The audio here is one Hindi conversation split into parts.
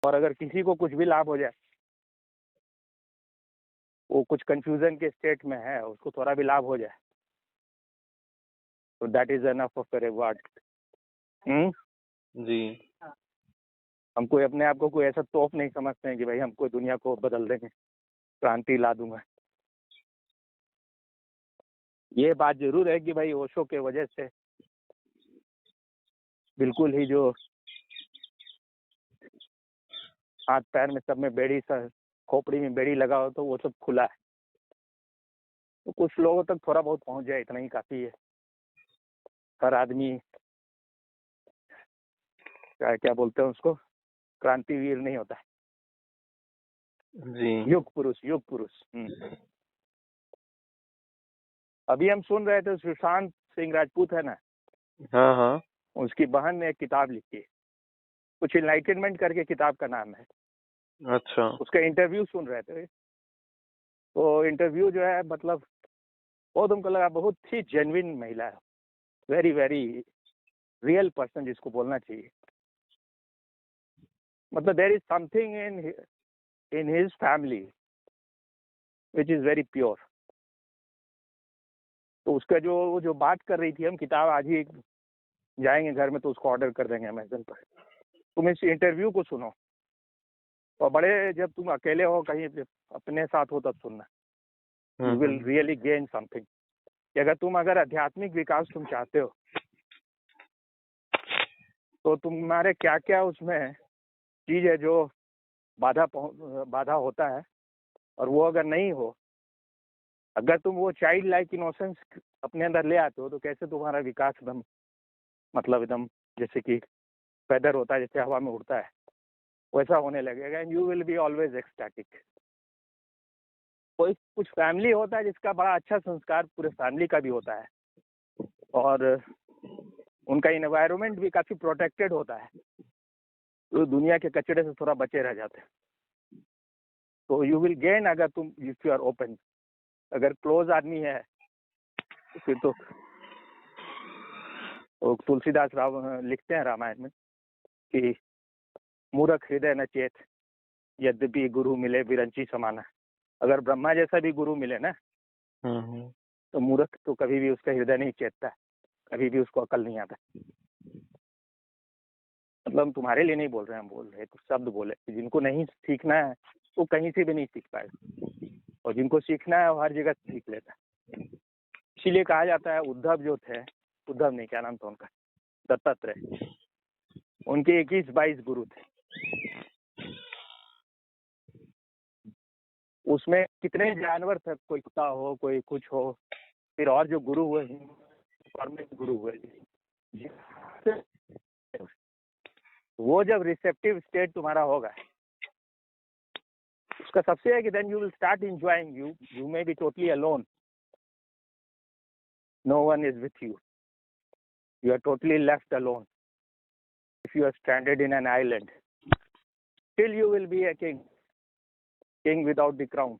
और अगर किसी को कुछ भी लाभ हो जाए, वो कुछ कंफ्यूजन के स्टेट में है, उसको थोड़ा भी लाभ हो जाए, तो that is enough of a reward. जी। हम कोई अपने आप को कोई ऐसा तोप नहीं समझते हैं कि भाई हमको दुनिया को बदल देंगे, क्रांति ला दूंगा। ये बात जरूर है कि भाई ओशो के वजह से बिल्कुल ही जो हाथ पैर में सब में बेड़ी, खोपड़ी में बेड़ी लगा हो, तो वो सब खुला है। तो कुछ लोगों तक थोड़ा बहुत पहुंच जाए, इतना ही काफी है। हर आदमी क्या बोलते हैं उसको, क्रांतिवीर नहीं होता है, जी। युग पुरुष, युग पुरुष। अभी हम सुन रहे थे सुशांत सिंह राजपूत है ना, हाँ हाँ। उसकी बहन ने एक किताब लिखी है, कुछ इनलाइटनमेंट करके किताब का नाम है। अच्छा। उसका इंटरव्यू सुन रहे थे, तो इंटरव्यू जो है मतलब वो तुमको लगा बहुत ही जेन्युइन महिला है, वेरी वेरी रियल पर्सन जिसको बोलना चाहिए। मतलब there is something in his family which is very pure. तो उसका जो बात कर रही थी, हम किताब आज ही जाएंगे घर में तो उसको ऑर्डर कर देंगे अमेजन पर। तुम इस इंटरव्यू को सुनो, और बड़े जब तुम अकेले हो कहीं अपने साथ हो तब सुनना, you will really gain something. अगर आध्यात्मिक विकास तुम चाहते हो, तो तुम्हारे क्या क्या उसमें चीज है जो बाधा होता है, और वो अगर नहीं हो, अगर तुम वो चाइल्ड लाइक इनोसेंस अपने अंदर ले आते हो, तो कैसे तुम्हारा विकास एकदम मतलब एकदम जैसे कि फेदर होता है, जैसे हवा में उड़ता है, वैसा होने लगेगा। And you will be always ecstatic. कोई कुछ फैमिली होता है जिसका बड़ा अच्छा संस्कार पूरे फैमिली का भी होता है, और उनका इन्वायरमेंट भी काफी प्रोटेक्टेड होता है, तो दुनिया के कचड़े से थोड़ा बचे रह जाते हैं। तो यू विल गेन अगर तुम इफ यू आर ओपन। अगर क्लोज आदमी है तो फिर तो तुलसीदास राव लिखते हैं रामायण में कि मूर्ख हृदय न चेत, यद्यपि गुरु मिले विरंची समाना। अगर ब्रह्मा जैसा भी गुरु मिले ना, तो मूर्ख तो कभी भी उसका हृदय नहीं चेतता, कभी भी उसको अकल नहीं आता। मतलब हम तुम्हारे लिए नहीं बोल रहे हैं, हम बोल रहे हैं कुछ शब्द बोले, जिनको नहीं सीखना है वो कहीं से भी नहीं सीख पाएगा, और जिनको सीखना है वो हर जगह सीख लेता है। इसीलिए कहा जाता है उद्धव जो थे, उद्धव नहीं, क्या नाम था उनका, दत्तात्रेय, उनके 21-22 गुरु थे। उसमें कितने जानवर थे, कोई कुत्ता हो, कोई कुछ हो, फिर और जो गुरु हुए, गुरु हुए, वो जब रिसेप्टिव स्टेट तुम्हारा होगा, उसका सबसे है कि then you will start enjoying. You may be totally alone, no one is with you, you are totally left alone. If you are stranded in an island, still you will be a king without the crown.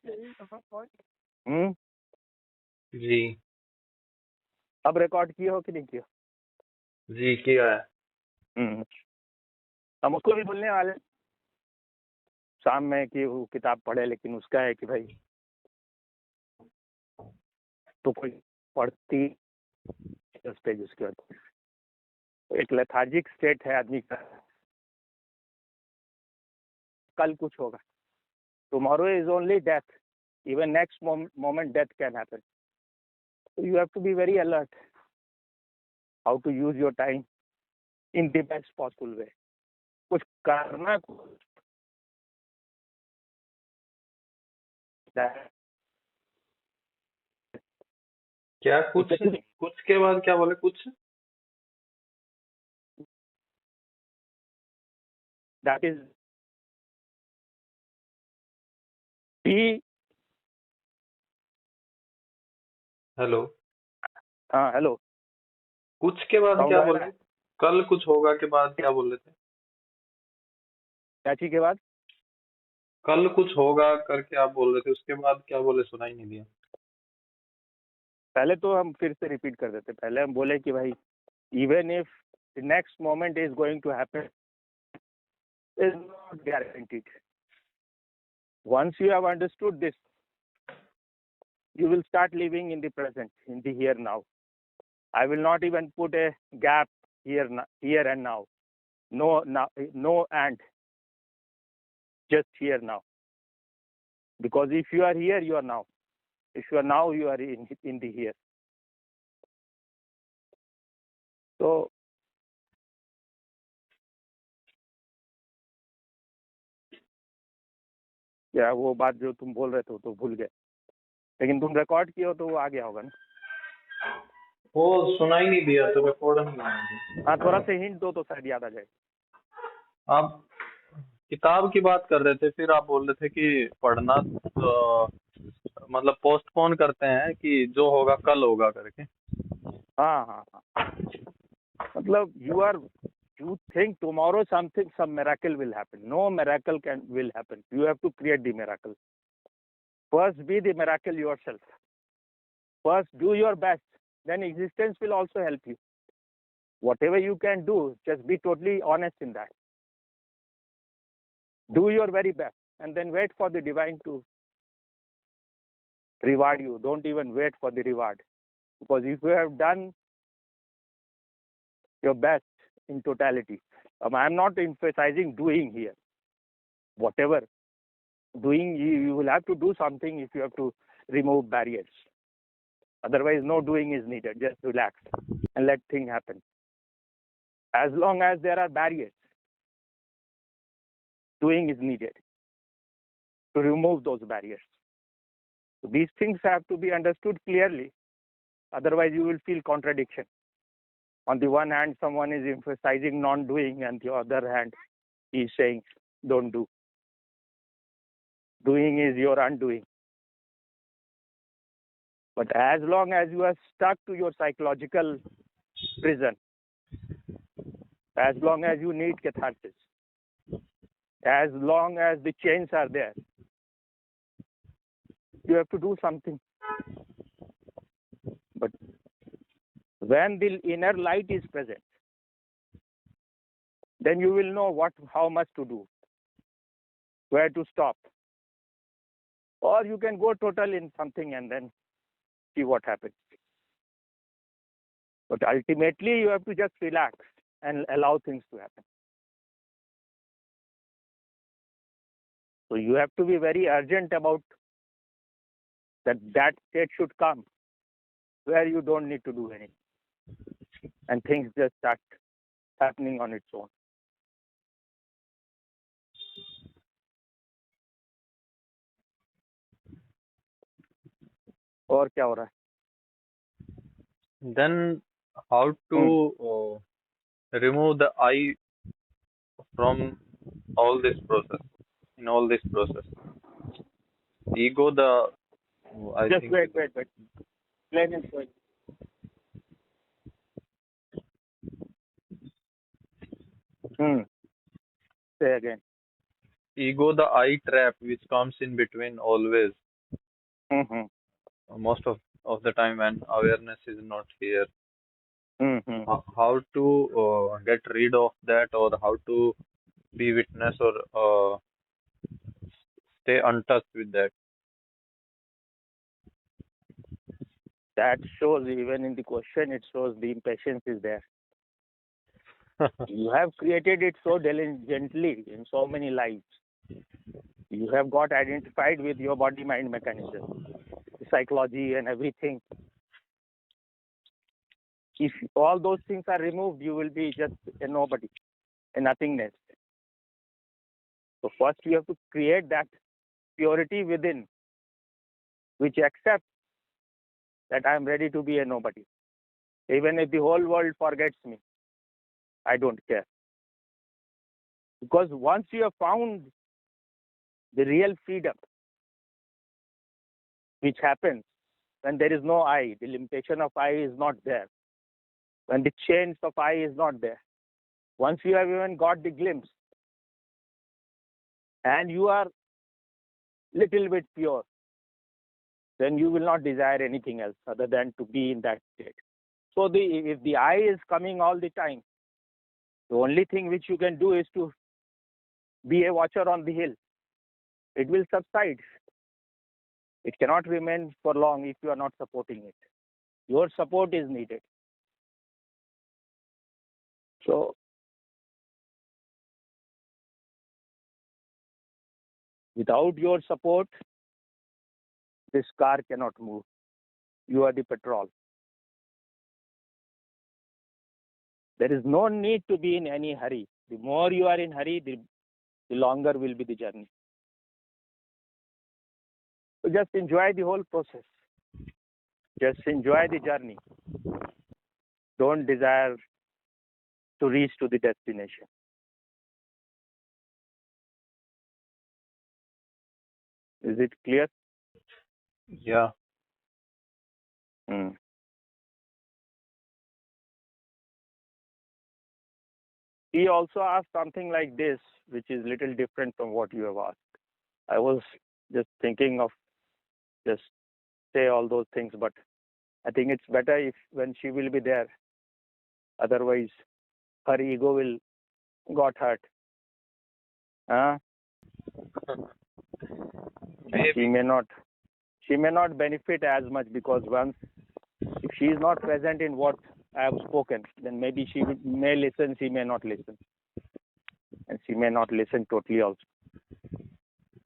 जी। अब रिकॉर्ड किए हो कि नहीं किया? जी किया है। हम उसको भी बोलने वाले शाम में कि वो किताब पढ़े, लेकिन उसका है कि भाई तो कोई पढ़ती उस पेज, उसके बाद एक लेथार्जिक स्टेट है आदमी का। कल कुछ होगा, tomorrow is only death, even next moment death can happen. You have to be very alert how to use your time in the best possible way. कुछ करना, क्या कुछ कुछ के बाद क्या बोले? कुछ दैट इज बी। हेलो। हाँ हेलो। कुछ के बाद क्या बोले? कल कुछ होगा के बाद क्या बोल रहे थे? क्या चीज के बाद? कल कुछ होगा करके आप बोल रहे थे, उसके बाद क्या बोले? सुना ही नहीं दिया। पहले तो हम फिर से रिपीट कर देते। पहले हम बोले कि भाई even if the next moment is going to happen, is not guaranteed. Once you have understood this, you will start living in the present, in the here now. I will not even put a gap here and now. No and. Just here now. Because if you are here, you are now. If you are now, you are in the here. So क्या वो बात जो तुम बोल रहे थे तो भूल गए, लेकिन तुम रिकॉर्ड किए हो तो वो आ गया होगा ना? वो सुना ही नहीं दिया तो रिकॉर्ड नहीं लाएंगे। हाँ, थोड़ा सा हिंट दो तो शायद याद आ जाए। आप किताब की बात कर रहे थे, फिर आप बोल रहे थे कि पढ़ना मतलब पोस्टपोन करते हैं कि जो होगा कल होगा करके। हाँ हाँ हाँ, मतलब you think tomorrow some miracle will happen. No miracle will happen. You have to create the miracle. First be the miracle yourself. First do your best. Then existence will also help you. Whatever you can do, just be totally honest in that. Do your very best and then wait for the divine to reward you. Don't even wait for the reward. Because if you have done your best in totality, I'm not emphasizing doing here. Whatever doing, you will have to do something if you have to remove barriers. Otherwise, no doing is needed. Just relax and let things happen. As long as there are barriers, doing is needed to remove those barriers. So these things have to be understood clearly. Otherwise, you will feel contradiction. On the one hand, someone is emphasizing non-doing, and the other hand, he is saying, don't do. Doing is your undoing. But as long as you are stuck to your psychological prison, as long as you need catharsis, as long as the chains are there, you have to do something. But when the inner light is present, then you will know how much to do, where to stop. Or you can go total in something and then see what happens. But ultimately, you have to just relax and allow things to happen. So you have to be very urgent about that state should come where you don't need to do anything. And things just start happening on its own. और क्या हो रहा है? Then how to remove the I from all this process, in all this process? Ego, I Just think. wait. Explain it quick. Say again. Ego, the I trap, which comes in between always. Most of the time when awareness is not here. How to get rid of that, or how to be witness, or stay untouched with that? That shows, even in the question, it shows the impatience is there. You have created it so diligently in so many lives. You have got identified with your body-mind mechanism, psychology and everything. If all those things are removed, you will be just a nobody, a nothingness. So first you have to create that purity within, which accepts that I am ready to be a nobody. Even if the whole world forgets me, I don't care. Because once you have found the real freedom, which happens when there is no I, the limitation of I is not there, when the chains of I is not there, once you have even got the glimpse, and you are little bit pure, then you will not desire anything else other than to be in that state. So if the I is coming all the time, the only thing which you can do is to be a watcher on the hill. It will subside. It cannot remain for long if you are not supporting it. Your support is needed. So, without your support, this car cannot move. You are the petrol. There is no need to be in any hurry. The more you are in hurry, the longer will be the journey. So just enjoy the whole process. Just enjoy the journey. Don't desire to reach to the destination. Is it clear? Yeah. He also asked something like this, which is little different from what you have asked. I was just thinking of just say all those things, but I think it's better if when she will be there. Otherwise, her ego will got hurt. She may not benefit as much, because once if she is not present in what I have spoken, then maybe she may listen, she may not listen, and she may not listen totally also.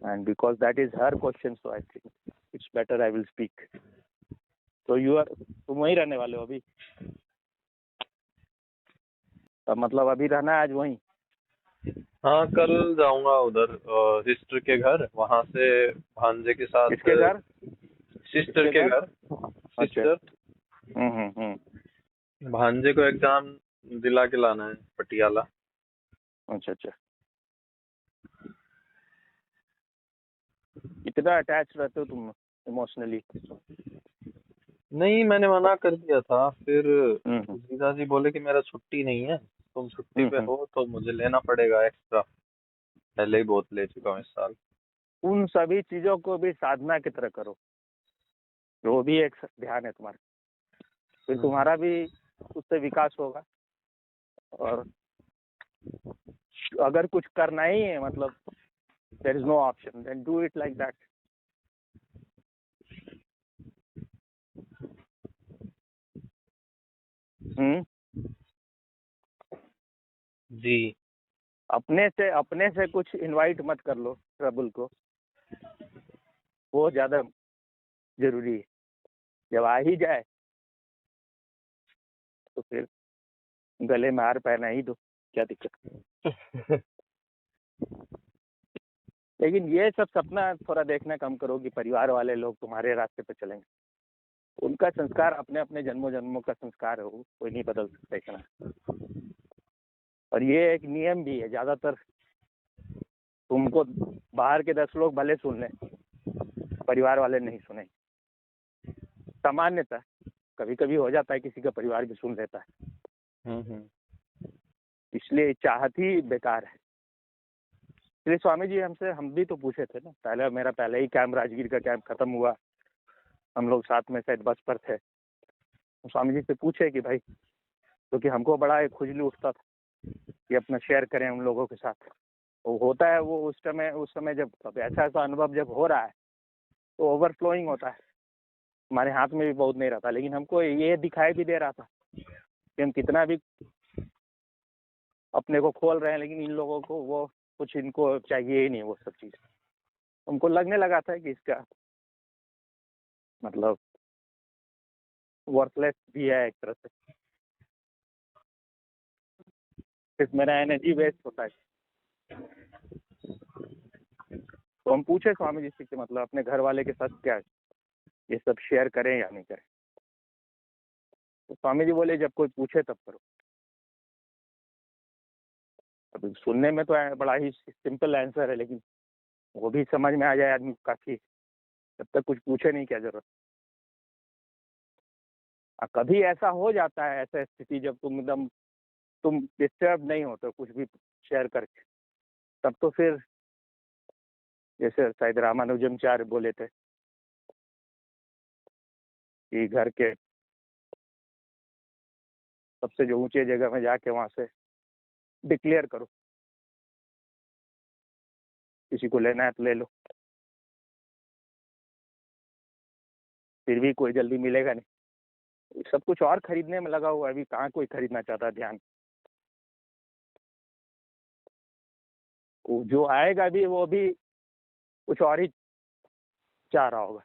And because that is her question, so I think it's better I will speak. So तुम वहीं रहने वाले हो अभी? मतलब अभी रहना है आज वहीं? हाँ, कल जाऊंगा उधर सिस्टर के घर, वहां से भांजे के साथ। किसके घर? सिस्टर के घर। सिस्टर। भांजे को एग्जाम दिला के लाना है पटियाला। अच्छा। कितना अटैच रहते हो तुम इमोशनली? नहीं, मैंने मना कर दिया था। फिर जीजा जी बोले कि मेरा छुट्टी नहीं है, तुम छुट्टी पे हो तो मुझे लेना पड़ेगा एक्स्ट्रा। पहले ही बहुत ले चुका हूँ इस साल। उन सभी चीजों को भी साधना की तरह करो, वो भी एक ध्यान है तुम्हारा। फिर तुम्हारा भी उससे विकास होगा। और अगर कुछ करना ही है, मतलब there is no option, then do it like that. जी। अपने से कुछ इनवाइट मत कर लो ट्रबल को, वो ज्यादा जरूरी है। जब आ ही जाए तो फिर गले में हार पहना ही दो, क्या दिक्कत। लेकिन ये सब सपना थोड़ा देखना कम करो कि परिवार वाले लोग तुम्हारे रास्ते पे चलेंगे। उनका संस्कार अपने अपने जन्मों का संस्कार है, वो कोई नहीं बदल सकता इतना। और ये एक नियम भी है, ज्यादातर तुमको बाहर के 10 लोग भले सुन लें, परिवार वाले नहीं सुने। सामान्यतः कभी कभी हो जाता है किसी का परिवार भी सुन लेता है, इसलिए चाहत ही बेकार है। इसलिए स्वामी जी हम भी तो पूछे थे ना, मेरा पहले ही कैंप राजगीर का कैंप खत्म हुआ, हम लोग साथ में शायद बस पर थे। स्वामी जी से पूछे कि भाई, क्योंकि हमको बड़ा एक खुजली उठता था कि अपना शेयर करें उन लोगों के साथ। वो होता है, वो उस समय जब ऐसा अनुभव जब हो रहा है तो ओवरफ्लोइंग होता है, हमारे हाथ में भी बहुत नहीं रहता। लेकिन हमको ये दिखाई भी दे रहा था कि हम कितना भी अपने को खोल रहे हैं, लेकिन इन लोगों को वो कुछ इनको चाहिए ही नहीं वो सब चीज। हमको लगने लगा था कि इसका मतलब वर्थलेस भी है एक तरह से, सिर्फ मेरा एनर्जी वेस्ट होता है। तो हम पूछे स्वामी जी से कि मतलब अपने घर वाले के साथ क्या ये सब शेयर करें या नहीं करें। तो स्वामी जी बोले जब कोई पूछे तब करो। अब सुनने में तो बड़ा ही सिंपल आंसर है, लेकिन वो भी समझ में आ जाए आदमी काफी, जब तक कुछ पूछे नहीं क्या जरूरत। कभी ऐसा हो जाता है, ऐसा स्थिति जब तुम डिस्टर्ब नहीं होते कुछ भी शेयर करके, तब तो फिर जैसे शायद रामानुजमचार्य बोले थे कि घर के सबसे जो ऊंचे जगह में जाके वहां से डिक्लेयर करो किसी को लेना है तो ले लो, फिर भी कोई जल्दी मिलेगा नहीं। सब कुछ और खरीदने में लगा हुआ है, अभी कहाँ कोई खरीदना चाहता है ध्यान। जो आएगा भी वो भी कुछ और ही चाह रहा होगा,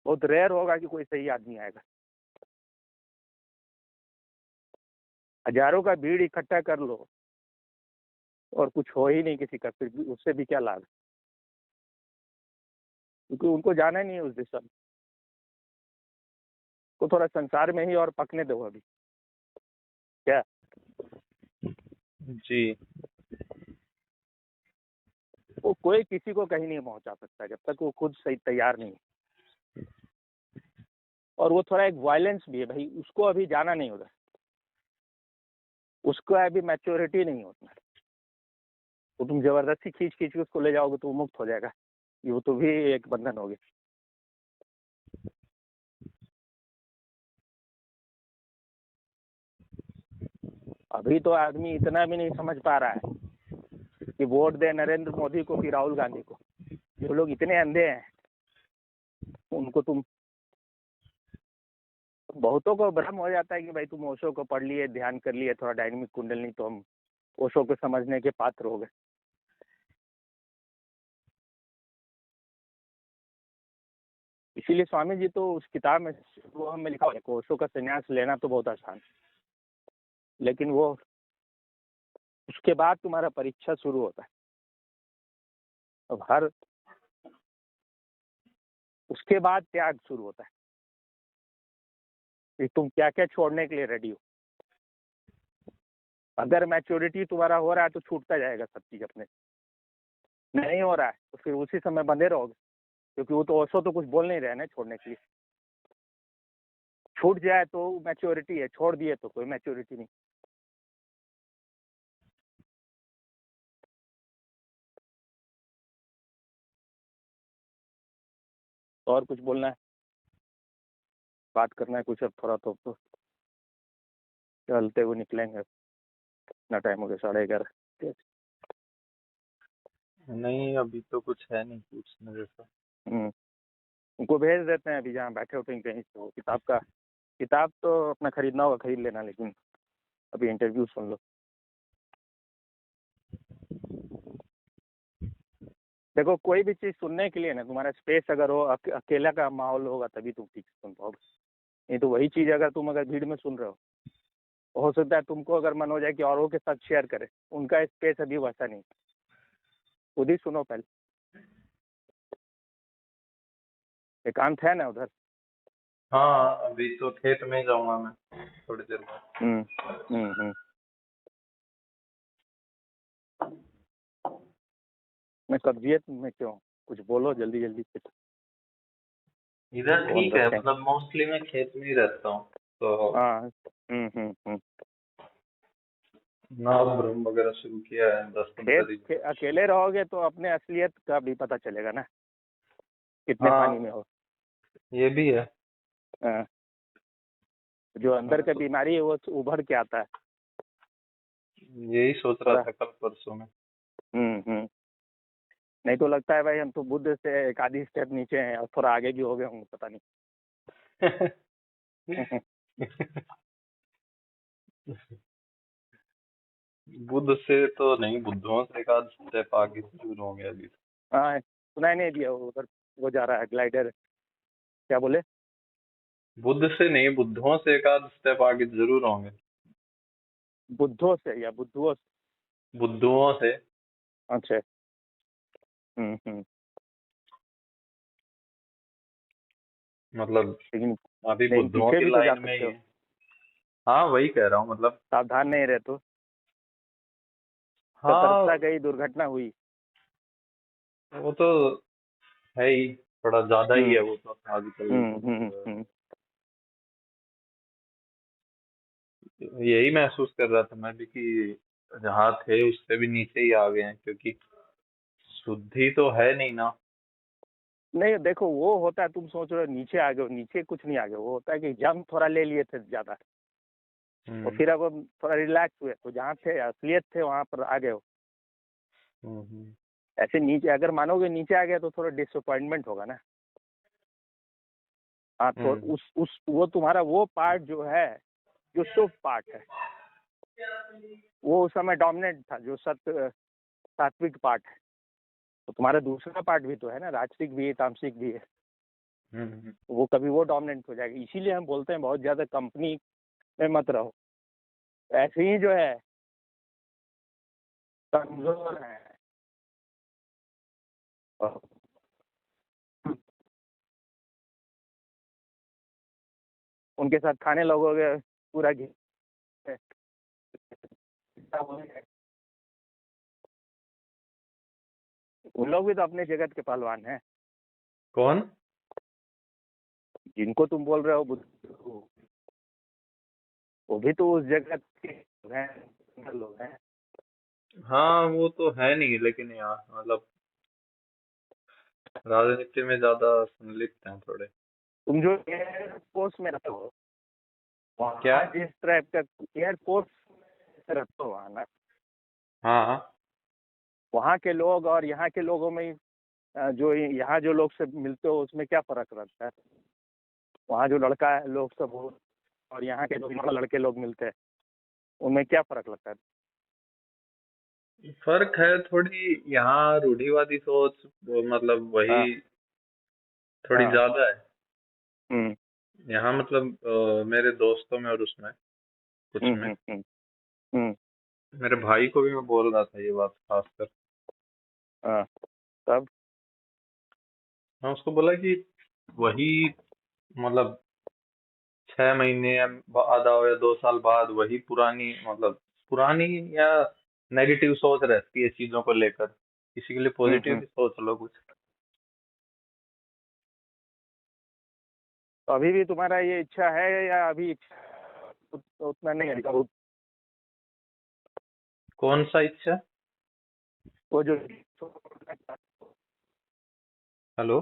बहुत रेयर होगा कि कोई सही आदमी आएगा। हजारों का भीड़ इकट्ठा कर लो और कुछ हो ही नहीं किसी का, फिर भी उससे भी क्या लाभ, क्योंकि उनको जाना नहीं है उस दिशा में। को थोड़ा संसार में ही और पकने दो अभी, क्या जी। वो कोई किसी को कहीं नहीं पहुंचा सकता जब तक वो खुद सही तैयार नहीं है। और वो थोड़ा एक वायलेंस भी है भाई, उसको अभी जाना नहीं होगा, उसको अभी मैच्योरिटी नहीं होता। तो तुम जबरदस्ती खींच खींच के उसको ले जाओगे तो वो मुक्त हो जाएगा, ये तो भी एक बंधन होगी। अभी तो आदमी इतना भी नहीं समझ पा रहा है कि वोट दे नरेंद्र मोदी को कि राहुल गांधी को। जो लोग इतने अंधे हैं उनको तुम, बहुतों को भ्रम हो जाता है कि भाई तुम ओशो को पढ़ लिए, ध्यान कर लिए, थोड़ा डायनेमिक कुंडलनी, तो हम ओशो को समझने के पात्र हो गए। इसीलिए स्वामी जी तो उस किताब में वो हमें लिखा हुआ है, ओशो का संन्यास लेना तो बहुत आसान, लेकिन वो उसके बाद तुम्हारा परीक्षा शुरू होता है। अब हर उसके बाद त्याग शुरू होता है कि तुम क्या क्या छोड़ने के लिए रेडी हो। अगर मैच्योरिटी तुम्हारा हो रहा है तो छूटता जाएगा सब चीज अपने, नहीं हो रहा है तो फिर उसी समय बंधे रहोगे, क्योंकि वो तो ओशो तो कुछ बोल नहीं रहे ना छोड़ने के लिए। छूट जाए तो मैच्योरिटी है, छोड़ दिए तो कोई मैच्योरिटी नहीं। और कुछ बोलना है, बात करना है कुछ? अब थोड़ा तो चलते हुए निकलेंगे, इतना टाइम हो गया, 11:30। नहीं, अभी तो कुछ है नहीं पूछने जैसा। उनको भेज देते हैं अभी जहाँ बैठे होते कहीं से। वो किताब तो अपना खरीदना होगा, खरीद लेना, लेकिन अभी इंटरव्यू सुन लो। देखो कोई भी चीज़ सुनने के लिए ना तुम्हारा स्पेस अगर हो, अकेला का माहौल होगा तभी तुम ठीक से सुन पाओगे। नहीं तो वही चीज़ अगर तुम भीड़ में सुन रहे हो सकता है तुमको अगर मन हो जाए कि औरों के साथ शेयर करे, उनका स्पेस अभी वैसा नहीं, खुद ही सुनो पहले। एकांत है ना उधर? हाँ, अभी तो खेत में जाऊंगा मैं थोड़ी देर बाद। मैं कब्जियत में क्यों, कुछ बोलो जल्दी जल्दी से। इधर ठीक है, मतलब मोस्टली मैं खेत में ही रहता हूँ तो। हाँ। नाम ब्रह्म वगैरह शुरू किया है 10-15 दिन। अकेले रहोगे तो अपने असलियत का भी पता चलेगा ना, कितने पानी में हो। ये भी है। जो अंदर का बीमारी है वो उभर के आता है। यही सोच रहा था कल परसों में। नहीं तो लगता है भाई हम तो बुद्ध से एक आधी स्टेप नीचे हैं और थोड़ा आगे भी हो गए होंगे, पता नहीं। बुद्ध से तो नहीं, बुद्धों से एक आध स्टेप आगे जरूर होंगे अभी। हाँ, सुनाई नहीं दिया उधर वो जा रहा है ग्लाइडर, क्या बोले? बुद्ध से नहीं, बुद्धों से एक आध स्टेप आगे जरूर होंगे। बुद्धों से या बुद्धुओं से? बुद्धुओं से। अच्छा। मतलब लेकिन अभी बुद्धुओं पीछे की भी तो जा लाइन में ही सकते हो, है। हाँ, वही कह रहा हूँ मतलब। सावधान नहीं रहे तो। हाँ, सतर्कता गई, दुर्घटना हुई। वो तो है ही, थोड़ा ज्यादा ही है वो तो आजकल। यही महसूस कर रहा था मैं भी कि जहाँ थे उससे भी नीचे ही आ गए हैं, क्योंकि शुद्धि तो है नहीं ना। नहीं देखो वो होता है, तुम सोच रहे हो नीचे आ गए हो, नीचे कुछ नहीं आ गए। वो होता है कि जंग थोड़ा ले लिए थे ज्यादा, और फिर अब थोड़ा रिलैक्स हुए, तो जहाँ थे असलियत थे वहां पर आ गए हो। ऐसे नीचे अगर मानोगे नीचे आ गया तो थोड़ा डिसअपॉइंटमेंट होगा ना। हाँ, तो उस वो तुम्हारा वो पार्ट जो है, जो शुभ पार्ट है, वो उस समय डोमिनेंट था, जो सात्विक पार्ट है। तो तुम्हारा दूसरा पार्ट भी तो है ना, राजसिक भी है, तामसिक भी है। वो कभी वो डोमिनेंट हो जाएगा। इसीलिए हम बोलते हैं बहुत ज्यादा कंपनी में मत रहो। ऐसे ही जो है कमजोर है, उनके साथ खाने लगोगे पूरा घी, उन लोग भी तो अपने जगत के पहलवान हैं। कौन? जिनको तुम बोल रहे हो बुद्धू, वो भी तो उस जगत के लोग हैं। हाँ वो तो है नहीं, लेकिन यार मतलब राजनीति में ज्यादा संलिप्त हैं थोड़े। तुम जो एयरफोर्स में रहते हो, वहाँ क्या? जिस टाइप का एयरफोर्स रहते हो वहाँ ना, हाँ वहाँ के लोग और यहाँ के लोगों में जो यहाँ जो लोग से मिलते हो उसमें क्या फर्क रहता है? वहाँ जो लड़का है लोग सब हो और यहाँ के जो लड़के लोग मिलते हैं उनमें क्या फर्क लगता है? फर्क है थोड़ी, यहाँ रूढ़िवादी सोच मतलब हाँ, वही थोड़ी हाँ, ज्यादा है हम्म, यहाँ, मतलब मेरे दोस्तों में और उसमें कुछ में। हम्म, मेरे भाई को भी मैं बोल रहा था ये बात खासकर। हाँ, तब मैं उसको बोला कि वही मतलब 6 महीने या बाद आओ या 2 साल बाद वही पुरानी, मतलब पुरानी या नेगेटिव सोच रहती है चीजों को लेकर। किसी के लिए पॉजिटिव भी सोच लो कुछ। तो अभी भी तुम्हारा ये इच्छा है या अभी इच्छा उतना नहीं है? कौन सा इच्छा? वो जो हेलो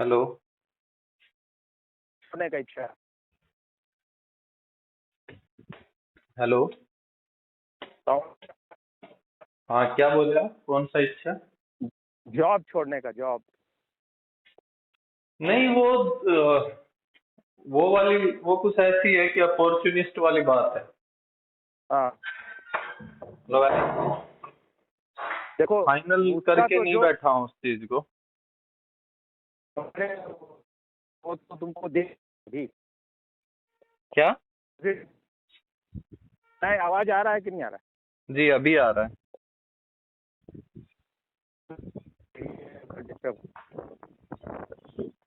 हेलो छोड़ने का इच्छा, हेलो। हाँ क्या बोले आप? कौन सा इच्छा? जॉब छोड़ने का, जॉब। नहीं वो वाली वो कुछ ऐसी है कि अपॉर्चुनिस्ट वाली बात है। हाँ, मतलब देखो फाइनल उसका करके तो नहीं जो बैठा हूँ उस चीज को। वो तो तुमको देख भी। क्या? नहीं, आवाज आ रहा है कि नहीं आ रहा जी अभी आ रहा है।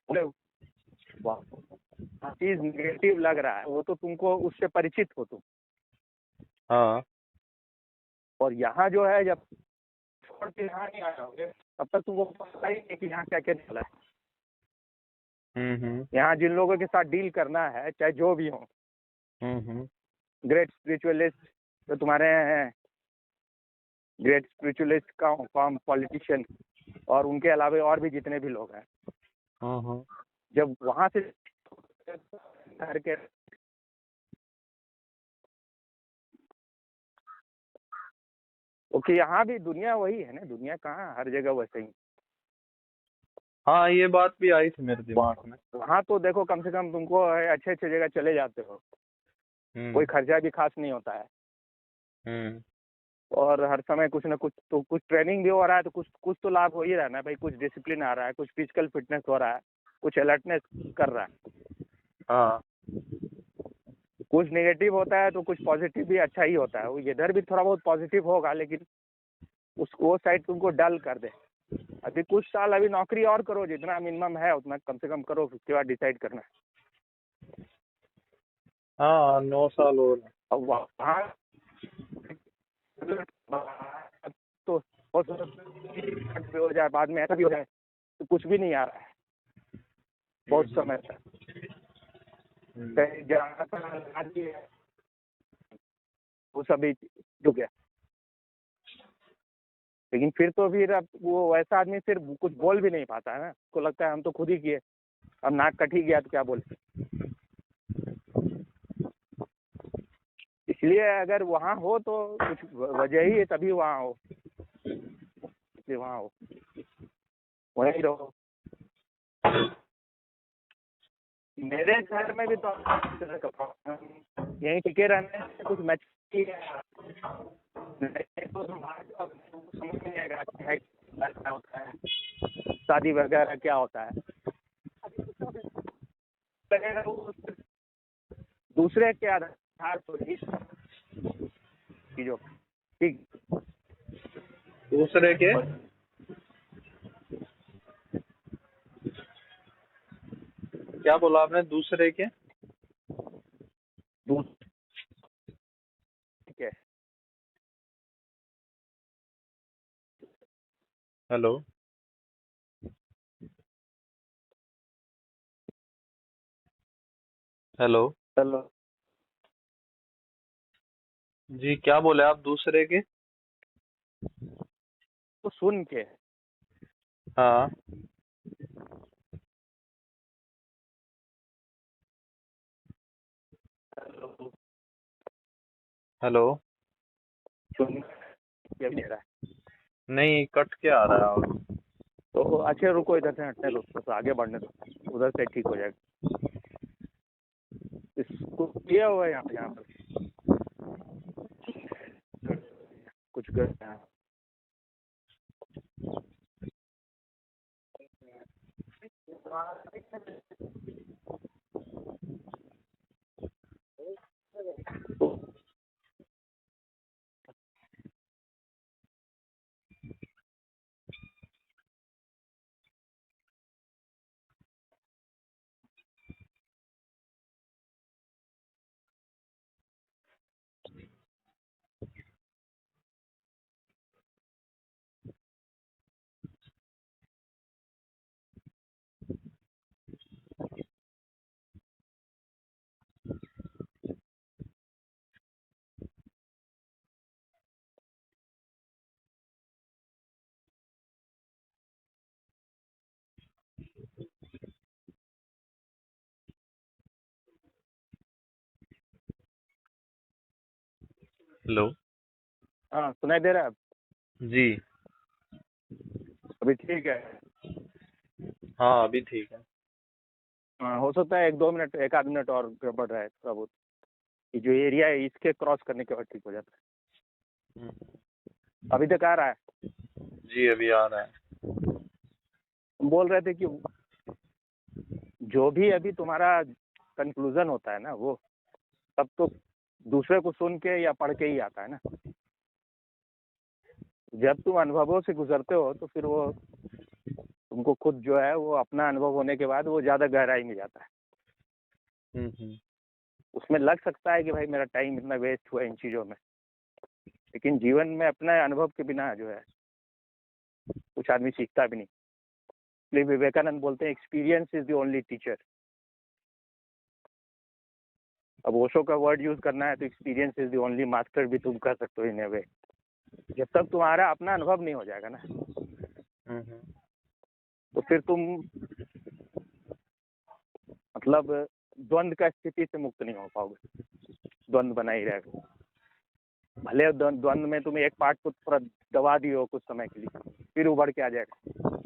है? चीज नेगेटिव लग रहा है, वो तो तुमको उससे परिचित हो तुम। हाँ और यहाँ जो है, जब छोड़ के यहाँ नहीं आ जाओगे तब तक तुमको पता ही नहीं कि यहाँ क्या क्या चला है। हम्म यहाँ जिन लोगों के साथ डील करना है, चाहे जो भी हो, हम्म ग्रेट स्पिरिचुअलिस्ट जो तुम्हारे हैं, ग्रेट स्पिरिचुअलिस्ट कॉम पॉलिटिशियन, और उनके अलावा और भी जितने भी लोग हैं, हम्म जब वहां से करके ओके, यहाँ भी दुनिया वही है ना, दुनिया कहाँ हर जगह वैसे ही। हाँ ये बात भी आई थी मेरे दिमाग में। वहाँ तो देखो कम से कम तुमको अच्छे अच्छे जगह चले जाते हो, कोई खर्चा भी खास नहीं होता है, हम्म और हर समय कुछ ना कुछ तो कुछ ट्रेनिंग भी हो रहा है, तो कुछ तो लाभ हो ही रहा है ना भाई। कुछ डिसिप्लिन आ रहा है, कुछ फिजिकल फिटनेस हो रहा है, कुछ अलर्टनेस कर रहा है। हाँ कुछ नेगेटिव होता है तो कुछ पॉजिटिव भी अच्छा ही होता है। वो इधर भी थोड़ा बहुत पॉजिटिव होगा, लेकिन वो साइड तुमको डल कर दे। अभी कुछ साल अभी नौकरी और करो, जितना मिनिमम है उतना कम से कम करो, उसके बाद डिसाइड करना है। हाँ 9 साल और। अब वहाँ तो हो जाए, बाद में ऐसा भी हो जाए तो कुछ भी नहीं आ रहा है बहुत समय तक। वो सभी रुक गया, लेकिन फिर तो फिर अब वो वैसा आदमी फिर कुछ बोल भी नहीं पाता है ना, उसको लगता है हम तो खुद ही किए, अब नाक कट ही गया तो क्या बोले। इसलिए अगर वहाँ हो तो कुछ वजह ही है, तभी वहाँ हो, इसलिए वहाँ हो, वहीं रहो। मेरे घर में भी तो यहीं टिके रहने से कुछ मैच तो समझ नहीं आएगा क्या होता है, शादी वगैरह क्या होता है। दूसरे के आधार पर चीजों ठीक, दूसरे के क्या बोला आपने? दूसरे के ठीक है। हेलो हेलो चलो जी, क्या बोले आप? दूसरे के? तो सुन के, हाँ हेलो सुन के भी दे रहा है। नहीं, कट के आ रहा है। तो अच्छा रुको, इधर से हटने दो, तो आगे बढ़ने दो, उधर से ठीक हो जाएगा। इसको किया हुआ है यहाँ पर कुछ कर हेलो हाँ, सुनाई दे रहा है जी। अभी? ठीक है। हाँ अभी ठीक है। हाँ, हो सकता है 1-2 मिनट, 1 आध मिनट और गड़बड़ रहा है थोड़ा बहुत। ये जो एरिया है इसके क्रॉस करने के बाद ठीक हो जाता है। अभी तक आ रहा है? जी अभी आ रहा है। हम बोल रहे थे कि जो भी अभी तुम्हारा कंक्लूजन होता है ना, वो सब तो दूसरे को सुन के या पढ़ के ही आता है ना। जब तुम अनुभवों से गुजरते हो तो फिर वो तुमको खुद जो है वो अपना अनुभव होने के बाद वो ज्यादा गहराई में जाता है। उसमें लग सकता है कि भाई मेरा टाइम इतना वेस्ट हुआ इन चीजों में, लेकिन जीवन में अपने अनुभव के बिना जो है कुछ आदमी सीखता भी नहीं। इसलिए विवेकानंद बोलते हैं experience is the only teacher. अब ओशो का वर्ड यूज करना है तो experience is the only master भी तुम कर सकते हो इन ए वे। जब तक तुम्हारा अपना अनुभव नहीं हो जाएगा ना, तो फिर तुम मतलब द्वंद का स्थिति से मुक्त नहीं हो पाओगे, द्वंद बना ही रहेगा। भले द्वंद में तुम एक पार्ट को थोड़ा दबा दियो कुछ समय के लिए, फिर उभर के आ जाएगा।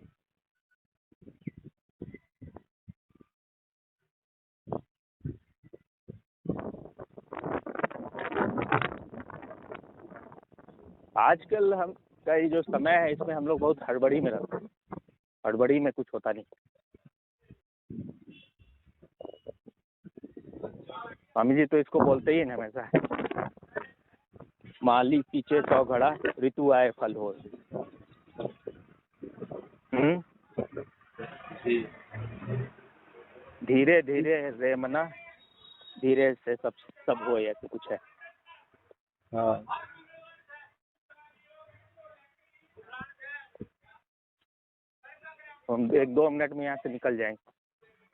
आजकल हम का ये जो समय है इसमें हम लोग बहुत हड़बड़ी में रहते हैं। हड़बड़ी में कुछ होता नहीं। स्वामी जी तो इसको बोलते ही है हमेशा, माली पीछे 100 घड़ा, ऋतु आए फल हो। धीरे धीरे रे मना, धीरे से सब हो, ऐसे कुछ है। हाँ हम 1-2 मिनट में यहाँ से निकल जाएंगे।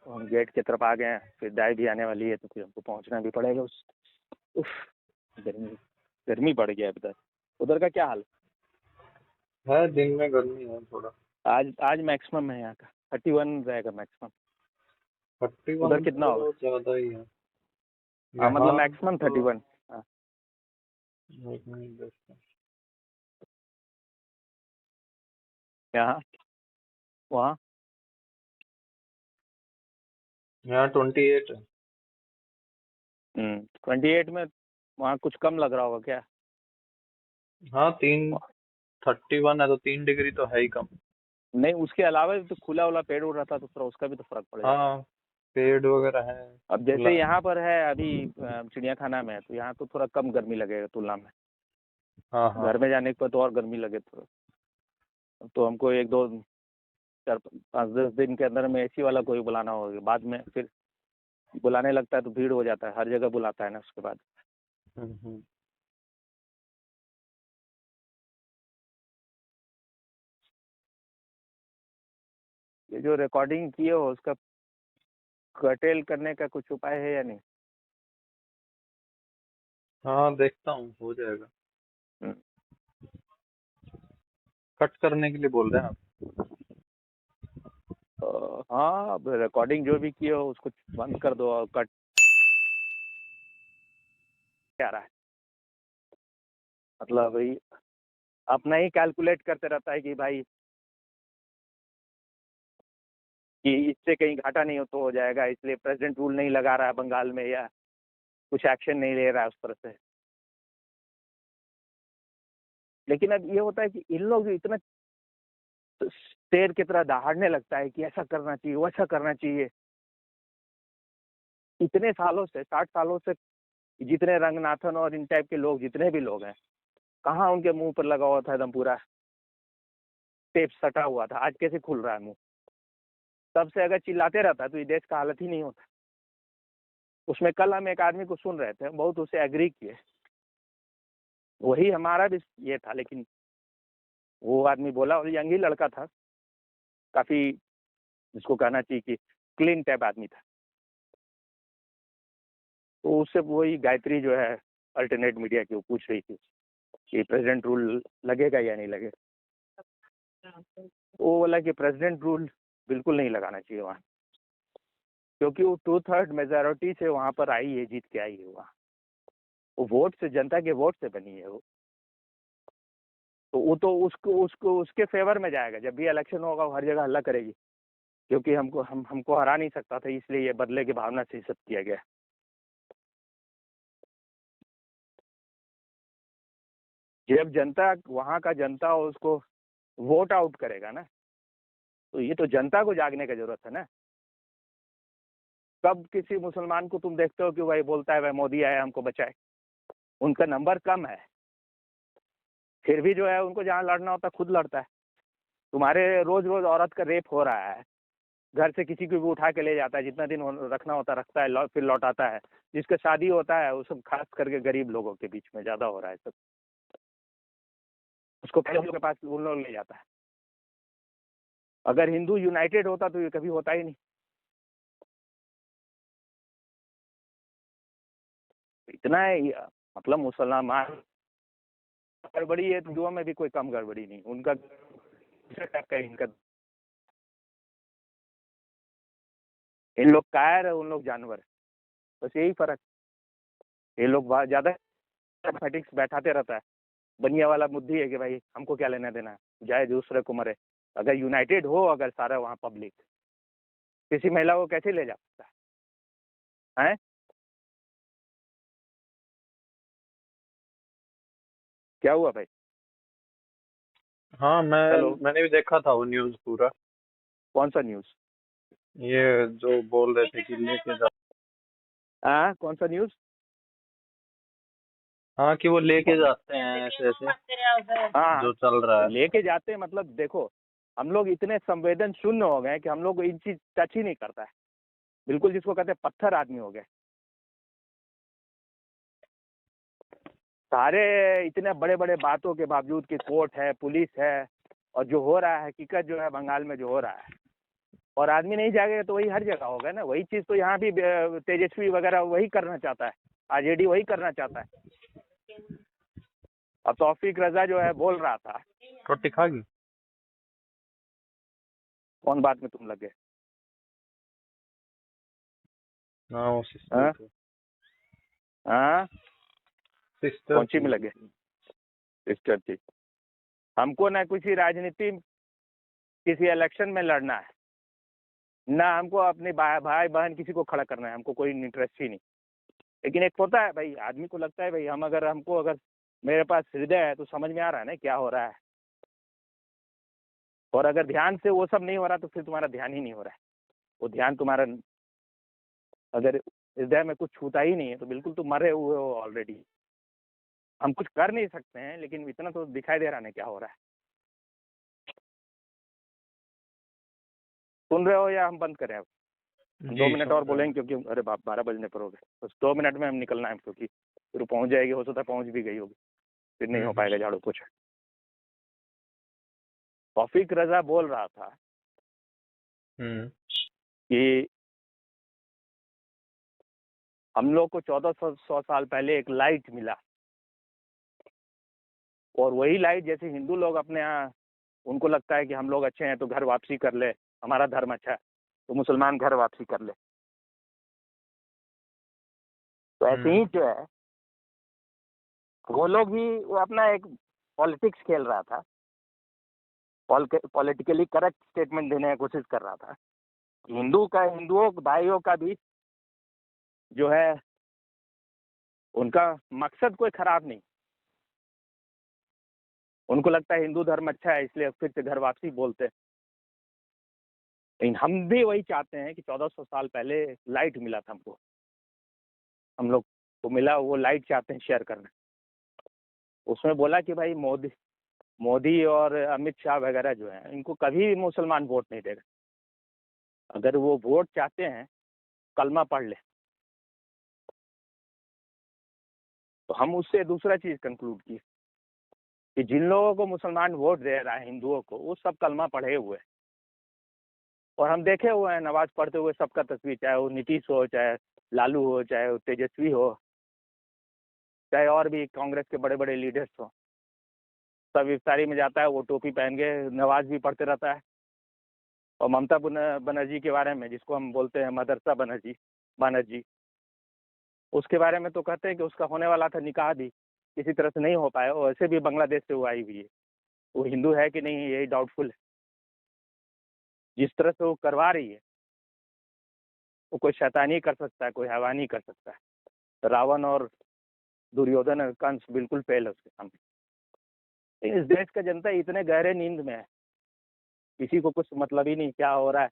तो हम गेट की तरफ आ गए हैं, फिर दाई भी आने वाली है तो फिर हमको पहुँचना भी पड़ेगा। उफ, गर्मी बढ़ गया उधर। उधर का क्या हाल है? दिन में गर्मी है थोड़ा। आज मैक्सिमम है यहाँ का 31 रहेगा मैक्सिमम। 31 उधर कितना तो होगा? ज्यादा ही है। हाँ, मतलब यहाँ मैक्सिमम तो 31। हाँ, एक मिनट देखता हूँ। यहाँ वहाँ यहाँ 28 है। 28 में वहाँ कुछ कम लग रहा होगा क्या? हाँ 31 है तो 3 डिग्री तो है ही कम। नहीं, उसके अलावा भी तो खुला वाला पेड़ उड़ रहता तो थोड़ा उसका भी तो फर्क पड़ जाता। हाँ पेड़ वगैरह है। अब जैसे यहाँ पर है अभी चिड़ियाखाना में है, तो यहाँ तो थोड़ा कम गर्मी लगेगा तुलना में। हाँ हाँ घर में जाने पर तो और गर्मी लगे थोड़ा। तो हमको 1 2 4 5 10 दिन के अंदर में एसी वाला कोई बुलाना होगा। बाद में फिर बुलाने लगता है तो भीड़ हो जाता है, हर जगह बुलाता है ना उसके बाद। हम्म। ये जो रिकॉर्डिंग किए हो उसका कर्टेल करने का कुछ उपाय है या नहीं? हाँ देखता हूँ हो जाएगा। हम्म। कट करने के लिए बोल रहे हैं आप? हाँ, अब रिकॉर्डिंग जो भी किए हो उसको बंद कर दो और कट आ रहा है। मतलब भाई अपना ही कैलकुलेट करते रहता है कि भाई कि इससे कहीं घाटा नहीं हो तो हो जाएगा, इसलिए प्रेसिडेंट रूल नहीं लगा रहा है बंगाल में, या कुछ एक्शन नहीं ले रहा है उस तरह से। लेकिन अब ये होता है कि इन लोग इतना शेर की तरह दहाड़ने लगता है कि ऐसा करना चाहिए वैसा करना चाहिए। इतने सालों से 60 सालों से जितने रंगनाथन और इन टाइप के लोग जितने भी लोग हैं, कहाँ उनके मुंह पर लगा हुआ था एकदम पूरा टेप सटा हुआ था? आज कैसे खुल रहा है मुंह? तब से अगर चिल्लाते रहता है तो ये देश का हालत ही नहीं होता। उसमें कल हम एक आदमी को सुन रहे थे, बहुत उसे एग्री किए, वही हमारा भी ये था। लेकिन वो आदमी बोला, और यंग ही लड़का था, काफी जिसको कहना चाहिए कि क्लीन टाइप आदमी था। तो उससे वही गायत्री जो है अल्टरनेट मीडिया की, वो पूछ रही थी कि प्रेसिडेंट रूल लगेगा या नहीं लगेगा। वो बोला कि प्रेसिडेंट रूल बिल्कुल नहीं लगाना चाहिए वहाँ, क्योंकि वो 2/3 मेजोरिटी से वहाँ पर आई है, जीत के आई है वहाँ। वो वोट से, जनता के वोट से बनी है वो। तो वो तो उसको उसको उसके फेवर में जाएगा। जब भी इलेक्शन होगा वो हर जगह हल्ला करेगी, क्योंकि हमको हरा नहीं सकता था, इसलिए ये बदले की भावना से सब किया गया। जब जनता, वहाँ का जनता उसको वोट आउट करेगा ना, तो ये तो जनता को जागने की जरूरत है ना। कब किसी मुसलमान को तुम देखते हो कि भाई बोलता है भाई मोदी आया हमको बचाए? उनका नंबर कम है, फिर भी जो है उनको जहाँ लड़ना होता है खुद लड़ता है। तुम्हारे रोज रोज औरत का रेप हो रहा है, घर से किसी को भी उठा के ले जाता है, जितना दिन रखना होता रखता है, फिर लौटाता है। जिसका शादी होता है वो सब खास करके गरीब लोगों के बीच में ज्यादा हो रहा है सब। उसको पहले उन लोगों के पास उन लोग ले जाता है। अगर हिंदू यूनाइटेड होता तो ये कभी होता ही नहीं। इतना है मतलब मुसलमान गड़बड़ी है तो हिंदुओं में भी कोई कम गड़बड़ी नहीं। उनका दूसरे टाइप का, इनका, इन लोग कायर है, उन लोग जानवर, बस यही फर्क। ये लोग ज्यादा मैथमेटिक्स बैठाते रहता है, बनिया वाला बुद्धि है कि भाई हमको क्या लेना देना है, जाए दूसरे को मरे। अगर यूनाइटेड हो, अगर सारा वहाँ पब्लिक, किसी महिला को कैसे ले जा सकता है? क्या हुआ भाई? हाँ हेलो, मैंने भी देखा था वो न्यूज़ पूरा। कौन सा न्यूज? ये जो बोल रहे थे कि लेके जा। हाँ, कौन सा न्यूज? हाँ कि वो लेके जाते हैं ऐसे ऐसे हाँ, जो चल रहा है। लेके जाते हैं। मतलब देखो, हम लोग इतने संवेदन शून्य हो गए कि हम लोग को इन चीज टच ही नहीं करता है। बिल्कुल, जिसको कहते हैं पत्थर आदमी हो गए सारे। इतने बड़े बड़े बातों के बावजूद कि कोर्ट है, पुलिस है, और जो हो रहा है हकीकत जो है बंगाल में जो हो रहा है, और आदमी नहीं जाएगा तो वही हर जगह होगा ना। वही चीज तो यहाँ भी तेजस्वी वगैरह वही करना चाहता है, आरजेडी वही करना चाहता है। अब तौफीक रजा जो है बोल रहा था। रोटी खा गई? कौन बात में तुम लगे? हाँ वो हाँ सिस्टर हाँ, सिस्टर कौन सी में लगे? सिस्टर थी। हमको ना किसी राजनीति किसी इलेक्शन में लड़ना है, ना हमको अपने भाई बहन किसी को खड़ा करना है, हमको कोई इंटरेस्ट ही नहीं। लेकिन एक होता है भाई, आदमी को लगता है भाई अगर मेरे पास हृदय है तो समझ में आ रहा है ना क्या हो रहा है। और अगर ध्यान से वो सब नहीं हो रहा तो फिर तुम्हारा ध्यान ही नहीं हो रहा है। वो ध्यान तुम्हारा अगर हृदय में कुछ छूता ही नहीं है तो बिल्कुल तुम मरे हुए हो ऑलरेडी। हम कुछ कर नहीं सकते हैं, लेकिन इतना तो दिखाई दे रहा है क्या हो रहा है। सुन रहे हो या हम बंद करें अब? हम 2 मिनट और बोलेंगे क्योंकि अरे बाप 12 बजने पर हो गए। बस 2 मिनट में हम निकलना है क्योंकि फिर पहुंच जाएगी, हो सकता है पहुंच भी गई होगी, फिर नहीं हो पाएगा झाड़ू पोछा। तौफीक रजा बोल रहा था कि हम लोग को 1400 साल पहले एक लाइट मिला, और वही लाइट जैसे हिंदू लोग अपने यहाँ उनको लगता है कि हम लोग अच्छे हैं तो घर वापसी कर ले, हमारा धर्म अच्छा है तो मुसलमान घर वापसी कर ले। तो ऐसे ही जो है वो लोग भी वो अपना एक पॉलिटिक्स खेल रहा था, पॉलिटिकली करेक्ट स्टेटमेंट देने की कोशिश कर रहा था। हिंदुओं भाइयों का भी जो है उनका मकसद कोई खराब नहीं। उनको लगता है हिंदू धर्म अच्छा है इसलिए फिर से घर वापसी बोलते हैं। लेकिन हम भी वही चाहते हैं कि 1400 साल पहले लाइट मिला था हमको, हम लोग को मिला, वो लाइट चाहते हैं शेयर करना। उसमें बोला कि भाई मोदी और अमित शाह वगैरह जो है इनको कभी भी मुसलमान वोट नहीं देगा। अगर वो वोट चाहते हैं कलमा पढ़ ले। तो हम उससे दूसरा चीज कंक्लूड की कि जिन लोगों को मुसलमान वोट दे रहा है हिंदुओं को, वो सब कलमा पढ़े हुए हैं। और हम देखे हुए हैं नमाज पढ़ते हुए सबका तस्वीर, चाहे वो नीतीश हो, चाहे लालू हो, चाहे वो तेजस्वी हो, चाहे और भी कांग्रेस के बड़े बड़े लीडर्स हो, सब इफ्तारी में जाता है वो टोपी पहन के नमाज भी पढ़ते रहता है। और ममता बनर्जी के बारे में, जिसको हम बोलते हैं मदरसा बनर्जी, उसके बारे में तो कहते हैं कि उसका होने वाला था निकाह भी किसी तरह से नहीं हो पाया। और ऐसे भी बांग्लादेश से वो आई हुई है, वो हिंदू है कि नहीं यही डाउटफुल है। जिस तरह से वो करवा रही है वो कोई शैतानी कर सकता है, कोई हैवानी कर सकता है। रावण और दुर्योधन कंस बिल्कुल फेल है उसके सामने। लेकिन इस देश का जनता इतने गहरे नींद में है, किसी को कुछ मतलब ही नहीं क्या हो रहा है।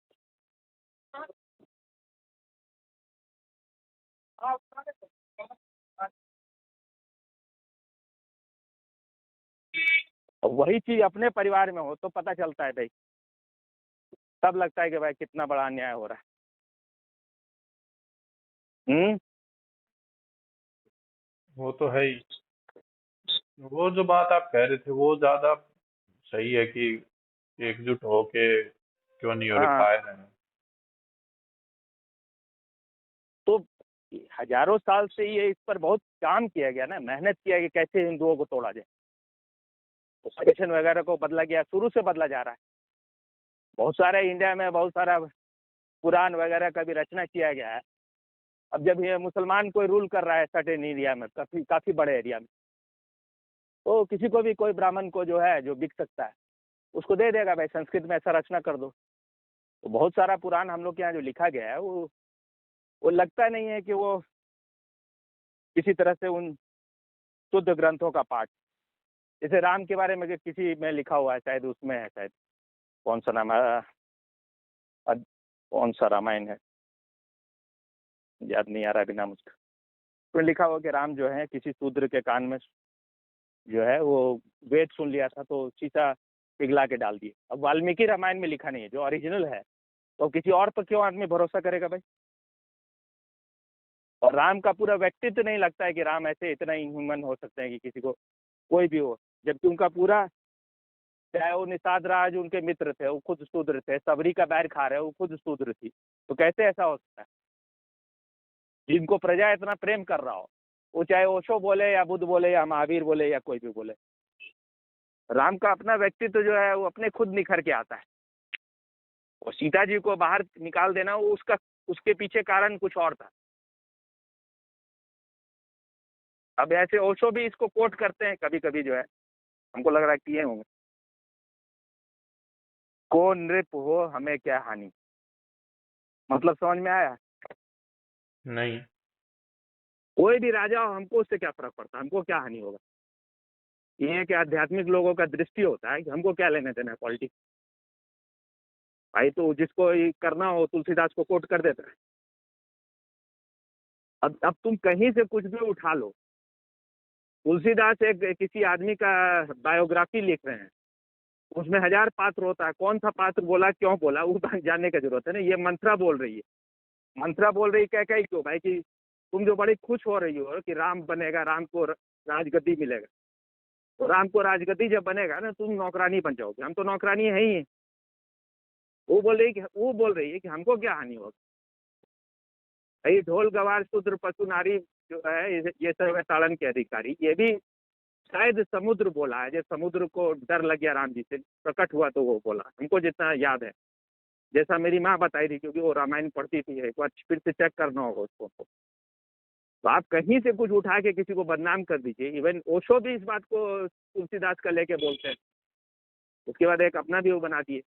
और वही चीज अपने परिवार में हो तो पता चलता है भाई, तब लगता है कि भाई कितना बड़ा अन्याय हो रहा है। वो तो है ही। वो जो बात आप कह रहे थे वो ज्यादा सही है कि एकजुट होके क्यों नहीं हो रहे, हाँ, फायर है। तो हजारों साल से ये इस पर बहुत काम किया गया ना, मेहनत किया कि कैसे हिंदुओं को तोड़ा जाए। तो संगठन वगैरह को बदला गया, शुरू से बदला जा रहा है। बहुत सारे इंडिया में बहुत सारा कुरान वगैरह का भी रचना किया गया है। अब जब ये मुसलमान कोई रूल कर रहा है सर्टेन एरिया में, काफी काफी बड़े एरिया में, तो किसी को भी कोई ब्राह्मण को जो है जो बिक सकता है उसको दे देगा भाई संस्कृत में ऐसा रचना कर दो। तो बहुत सारा पुराण हम लोग के यहाँ जो लिखा गया है वो लगता नहीं है कि वो किसी तरह से उन शुद्ध ग्रंथों का पाठ। जैसे राम के बारे में किसी में लिखा हुआ है, शायद उसमें है, शायद कौन सा नाम है, कौन सा रामायण है याद नहीं आ रहा अभी नाम उसका। तो लिखा हुआ कि राम जो है किसी शूद्र के कान में जो है वो वेद सुन लिया था तो सीता पिघला के डाल दिए। अब वाल्मीकि रामायण में लिखा नहीं है जो ओरिजिनल है, तो किसी और पर क्यों आदमी भरोसा करेगा भाई। और राम का पूरा व्यक्तित्व नहीं लगता है कि राम ऐसे इतना इनह्यूमन हो सकते हैं कि किसी को कोई भी हो, जबकि उनका पूरा, चाहे वो निषाद राज उनके मित्र थे वो खुद शूद्र थे, सबरी का बैर खा रहे वो खुद शूद्र थी, तो कैसे ऐसा हो सकता है। जिनको प्रजा इतना प्रेम कर रहा हो, वो चाहे ओशो बोले या बुद्ध बोले या महावीर बोले या कोई भी बोले, राम का अपना व्यक्तित्व जो है वो अपने खुद निखर के आता है। और सीता जी को बाहर निकाल देना वो उसके पीछे कारण कुछ और था। अब ऐसे ओशो भी इसको कोट करते हैं कभी कभी जो है हमको लग रहा है किए होंगे। को नृप हो हमें क्या हानि, मतलब समझ में आया? नहीं। कोई भी राजा हो, हमको उससे क्या फर्क पड़ता है, हमको क्या हानि होगा। ये कि आध्यात्मिक लोगों का दृष्टि होता है कि हमको क्या लेने देना है पॉलिटिक्स। भाई तो जिसको ये करना हो तुलसीदास को कोट कर देता है। अब तुम कहीं से कुछ भी उठा लो, तुलसीदास एक किसी आदमी का बायोग्राफी लिख रहे हैं, उसमें 1000 पात्र होता है, कौन सा पात्र बोला, क्यों बोला, वो जानने की जरूरत है ना। ये मंत्रा बोल रही है, मंत्रा बोल रही है क्या क्यों भाई, कि तुम जो बड़ी खुश हो रही हो कि राम बनेगा, राम को राजगद्दी मिलेगा, तो राम को राजगद्दी जब बनेगा ना तुम नौकरानी बन जाओगे, हम तो नौकरानी है ही। वो बोल रही है कि हमको क्या हानि होगी। भाई ढोल गवार शूद्र पशु नारी जो है ये सब है ताड़न के अधिकारी, ये भी शायद समुद्र बोला है, जब समुद्र को डर लग गया राम जी से प्रकट हुआ तो वो बोला, हमको जितना याद है, जैसा मेरी माँ बताई थी, क्योंकि वो रामायण पढ़ती थी, एक बार फिर से चेक करना होगा उसको। तो आप कहीं से कुछ उठा के किसी को बदनाम कर दीजिए। इवन ओशो भी इस बात को तुलसीदास का लेके बोलते हैं, उसके बाद एक अपना भी वो बना दिए।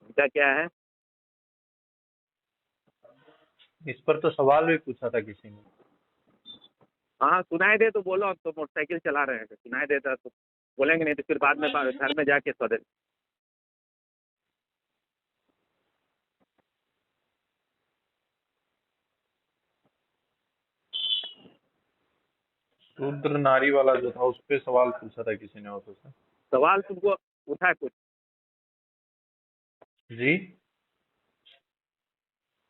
उनका क्या है, इस पर तो सवाल भी पूछा था किसी ने। हाँ सुनाई दे तो बोलो। अब तो मोटरसाइकिल चला रहे हैं, तो सुनाई देता तो बोलेंगे, नहीं तो फिर बाद में घर में जाके सो दे। शूद्र नारी वाला जो था उस पे सवाल पूछा था किसी ने ओशो से। सवाल तुमको उठा कुछ, जी।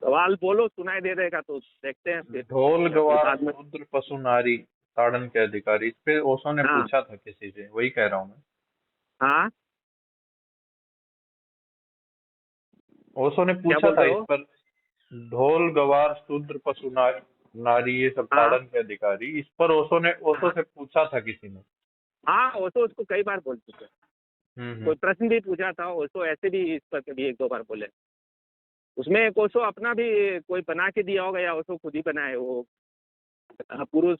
सवाल बोलो, सुनाई दे देगा तो देखते हैं फिर ढोल या फिर गवार बाद में। शूद्र पशु नारी ताड़न के अधिकारी, इस पे ओशो ने हाँ पूछा था किसी से, वही कह रहा हूँ मैं। हाँ, ओशो ने क्या पूछा बोल था रहे इस हो? पर, ढोल गवार शूद्र पशु नारी ये सब हाँ ताड़न के अधिकारी, इस पर ओशो हाँ से पूछा था किसी ने। हाँ, वो तो उसको कई बार बोल चुके हैं। हम्म। कोई प्रश्न भी पूछा था, वो तो ऐसे भी इस पर कभी 1-2 बार बोले। उसमें कोसो अपना भी कोई बना के दिया होगा या उसको खुद ही बनाए वो, पुरुष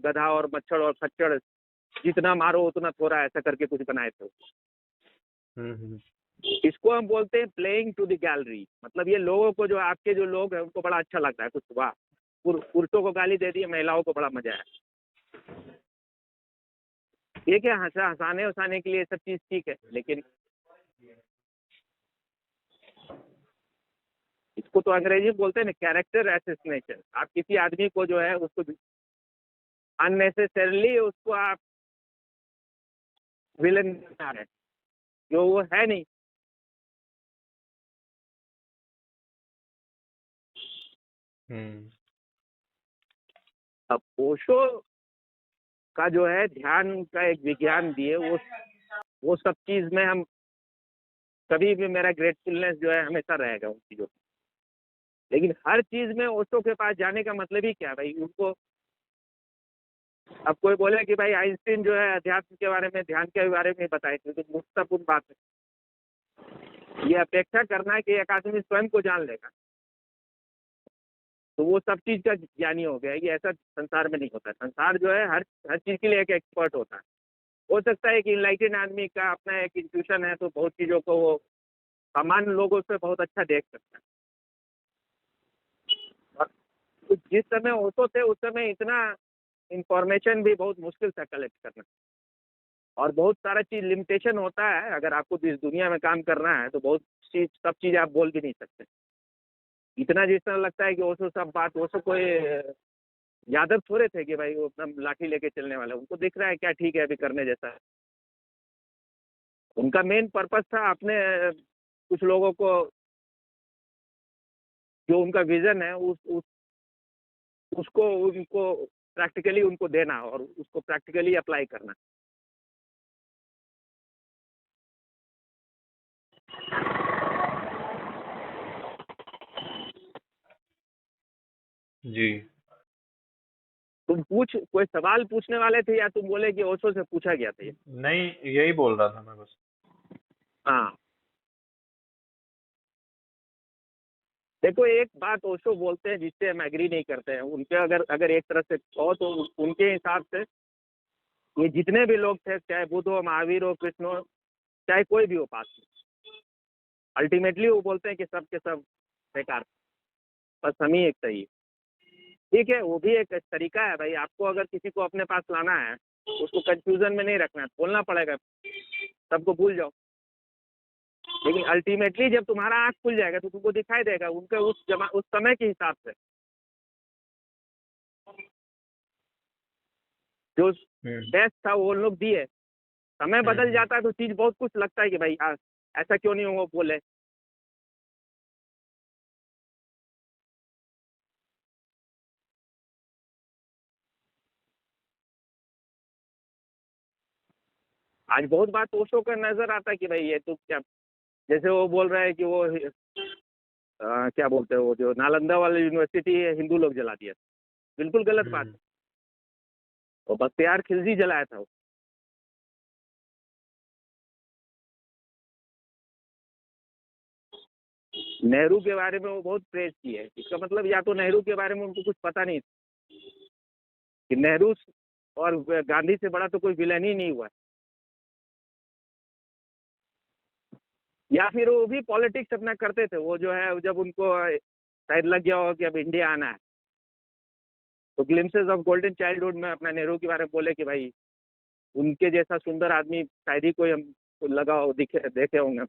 गधा और मच्छर और खच्चर जितना मारो उतना थोड़ा, ऐसा करके कुछ बनाए थे। हम्म। इसको हम बोलते हैं प्लेइंग टू द गैलरी, मतलब ये लोगों को, जो आपके जो लोग हैं उनको बड़ा अच्छा लगता है कुछ, वाह पुरुषों को गाली दे दी, महिलाओं को बड़ा मजा है। ये क्या हंसाने उसाने के लिए ये सब चीज ठीक है, लेकिन इसको तो अंग्रेजी में बोलते हैं ना कैरेक्टर एसेसिनेशन। आप किसी आदमी को जो है उसको अननेसेसरली उसको आप विलन बना रहे हैं जो वो है नहीं। हम्म। अब ओशो का जो है ध्यान का एक विज्ञान दिए, वो सब चीज में हम कभी भी, मेरा ग्रेटफुलनेस जो है हमेशा रहेगा उन चीजों पर। लेकिन हर चीज में ओशो के पास जाने का मतलब ही क्या है भाई उनको। अब कोई बोले कि भाई आइंस्टीन जो है अध्यात्म के बारे में, ध्यान के बारे में बताए थे, तो महत्वपूर्ण बात है। ये अपेक्षा करना है कि एक आदमी स्वयं को जान लेगा तो वो सब चीज का ज्ञानी हो गया, ये ऐसा संसार में नहीं होता। संसार जो है हर चीज के लिए एक एक्सपर्ट होता है। हो सकता है कि इनलाइटेड आदमी का अपना एक इंट्यूशन है, तो बहुत चीजों को वो सामान्य लोगों से बहुत अच्छा देख सकता है। और तो जिस समय ओशो थे उस समय इतना इंफॉर्मेशन भी बहुत मुश्किल था कलेक्ट करना, और बहुत सारा चीज लिमिटेशन होता है। अगर आपको इस दुनिया में काम करना है तो बहुत चीज, सब चीज आप बोल भी नहीं सकते। इतना जिस तरह लगता है कि ओशो सब बात, ओशो कोई यादव थोड़े थे कि भाई वो अपना लाठी लेके चलने वाला, उनको दिख रहा है क्या ठीक है अभी करने जैसा है। उनका मेन पर्पस था अपने कुछ लोगों को, जो उनका विजन है उसको उनको प्रैक्टिकली उनको देना और उसको प्रैक्टिकली अप्लाई करना। जी। तुम कोई सवाल पूछने वाले थे या तुम बोले कि ओशो से पूछा गया था ये? नहीं, यही बोल रहा था मैं बस। हाँ, देखो, एक बात ओशो बोलते हैं जिससे हम एग्री नहीं करते हैं उनके, अगर एक तरह से कहो तो उनके हिसाब से ये जितने भी लोग थे, चाहे बुद्ध हो, महावीर हो, कृष्ण हो, चाहे कोई भी हो पास, अल्टीमेटली वो बोलते हैं कि सब के सब बेकार, बस हम ही एक सही है। ठीक है, वो भी एक तरीका है भाई, आपको अगर किसी को अपने पास लाना है उसको कंफ्यूजन में नहीं रखना है, बोलना पड़ेगा सबको भूल जाओ, लेकिन अल्टीमेटली जब तुम्हारा आंख खुल जाएगा तो तुमको दिखाई देगा उनके उस समय के हिसाब से जो बेस्ट था वो लोग दिए। समय बदल जाता है तो चीज बहुत कुछ लगता है कि भाई ऐसा क्यों नहीं वो बोले। आज बहुत बात ओशो का नजर आता है कि भाई ये तो क्या, जैसे वो बोल रहा है कि वो क्या बोलते हैं, वो जो नालंदा वाली यूनिवर्सिटी है हिंदू लोग जला दिया, बिल्कुल गलत बात है। वो बख्तियार खिलजी जलाया था वो। नेहरू के बारे में वो बहुत प्रेज की है, इसका मतलब या तो नेहरू के बारे में उनको कुछ पता नहीं कि नेहरू और गांधी से बड़ा तो कोई विलन ही नहीं हुआ, या फिर वो भी पॉलिटिक्स अपना करते थे। वो जो है जब उनको शायद लग गया हो कि अब इंडिया आना है तो ग्लिम्सेस ऑफ गोल्डन चाइल्डहुड में अपना नेहरू के बारे में बोले कि भाई उनके जैसा सुंदर आदमी शायद ही कोई हम लगा हो देखे होंगे,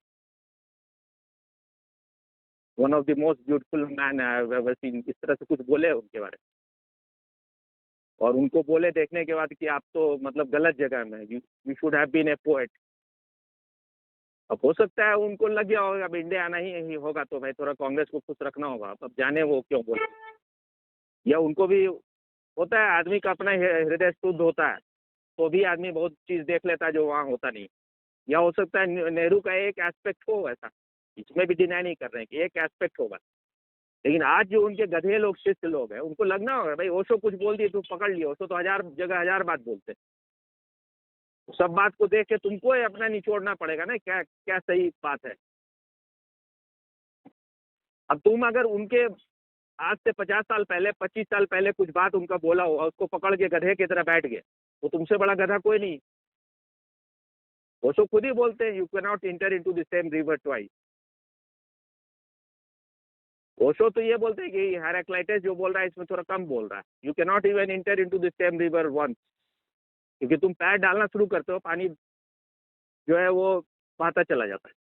one of the most beautiful man I have ever seen, इस तरह से कुछ बोले उनके बारे में। और उनको बोले देखने के बाद कि आप तो मतलब गलत जगह में, you should have been a poet. अब हो सकता है उनको लग गया होगा अब इंडिया आना ही होगा तो भाई थोड़ा कांग्रेस को खुश रखना होगा, अब जाने वो क्यों बोले, या उनको भी होता है, आदमी का अपना हृदय शुद्ध होता है तो भी आदमी बहुत चीज देख लेता है जो वहाँ होता नहीं। या हो सकता है नेहरू का एक एस्पेक्ट हो ऐसा, इसमें भी डिनाई नहीं कर रहे हैं कि एक एस्पेक्ट होगा, लेकिन आज जो उनके गधे लोग, शिष्ट लोग हैं, उनको लगना होगा भाई ओशो कुछ बोल दिए तो पकड़ लिया, ओशो तो 1000 जगह 1000 बात बोलते, सब बात को देख के तुमको अपना निचोड़ना पड़ेगा ना, क्या क्या सही बात है। अब तुम अगर उनके आज से 50 साल पहले, 25 साल पहले कुछ बात उनका बोला हो और उसको पकड़ के गधे की तरह बैठ गए, तो तुमसे बड़ा गधा कोई नहीं। ओशो खुद ही बोलते हैं you can not inter into the same river twice. Osho तो ये बोलते हैं कि हेराक्लाइटस जो बोल रहा है इसमें थोड़ा कम बोल रहा है, you can not even enter into the same river once, क्योंकि तुम पैर डालना शुरू करते हो पानी जो है वो बहता चला जाता है।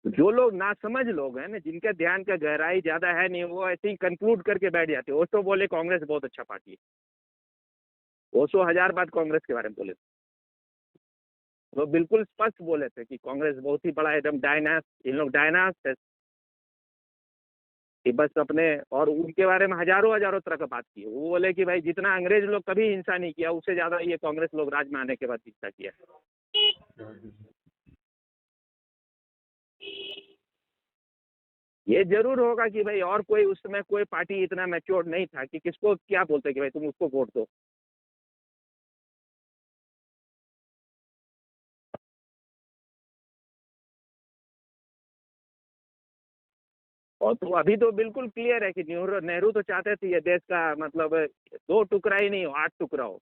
जो लोग नासमझ लोग हैं ना, जिनका ध्यान का गहराई ज्यादा है नहीं, वो ऐसे ही कंक्लूड करके बैठ जाते हैं। ओशो बोले कांग्रेस बहुत अच्छा पार्टी है, ओशो 1000 बात कांग्रेस के बारे में बोले, वो बिल्कुल स्पष्ट बोले थे कि कांग्रेस बहुत ही बड़ा एकदम डायनास, इन लोग डायनास है कि बस अपने, और उनके बारे में हजारों हजारों तरह का बात की। वो बोले कि भाई जितना अंग्रेज लोग कभी हिंसा नहीं किया उससे ज्यादा ये कांग्रेस लोग राज में आने के बाद हिंसा किया। ये जरूर होगा कि भाई और कोई उस समय कोई पार्टी इतना मैच्योर नहीं था कि किसको क्या बोलते कि भाई तुम उसको वोट दो। और तो अभी तो बिल्कुल क्लियर है कि नेहरू तो चाहते थे ये देश का मतलब 2 टुकड़ा ही नहीं हो, 8 टुकड़ा हो।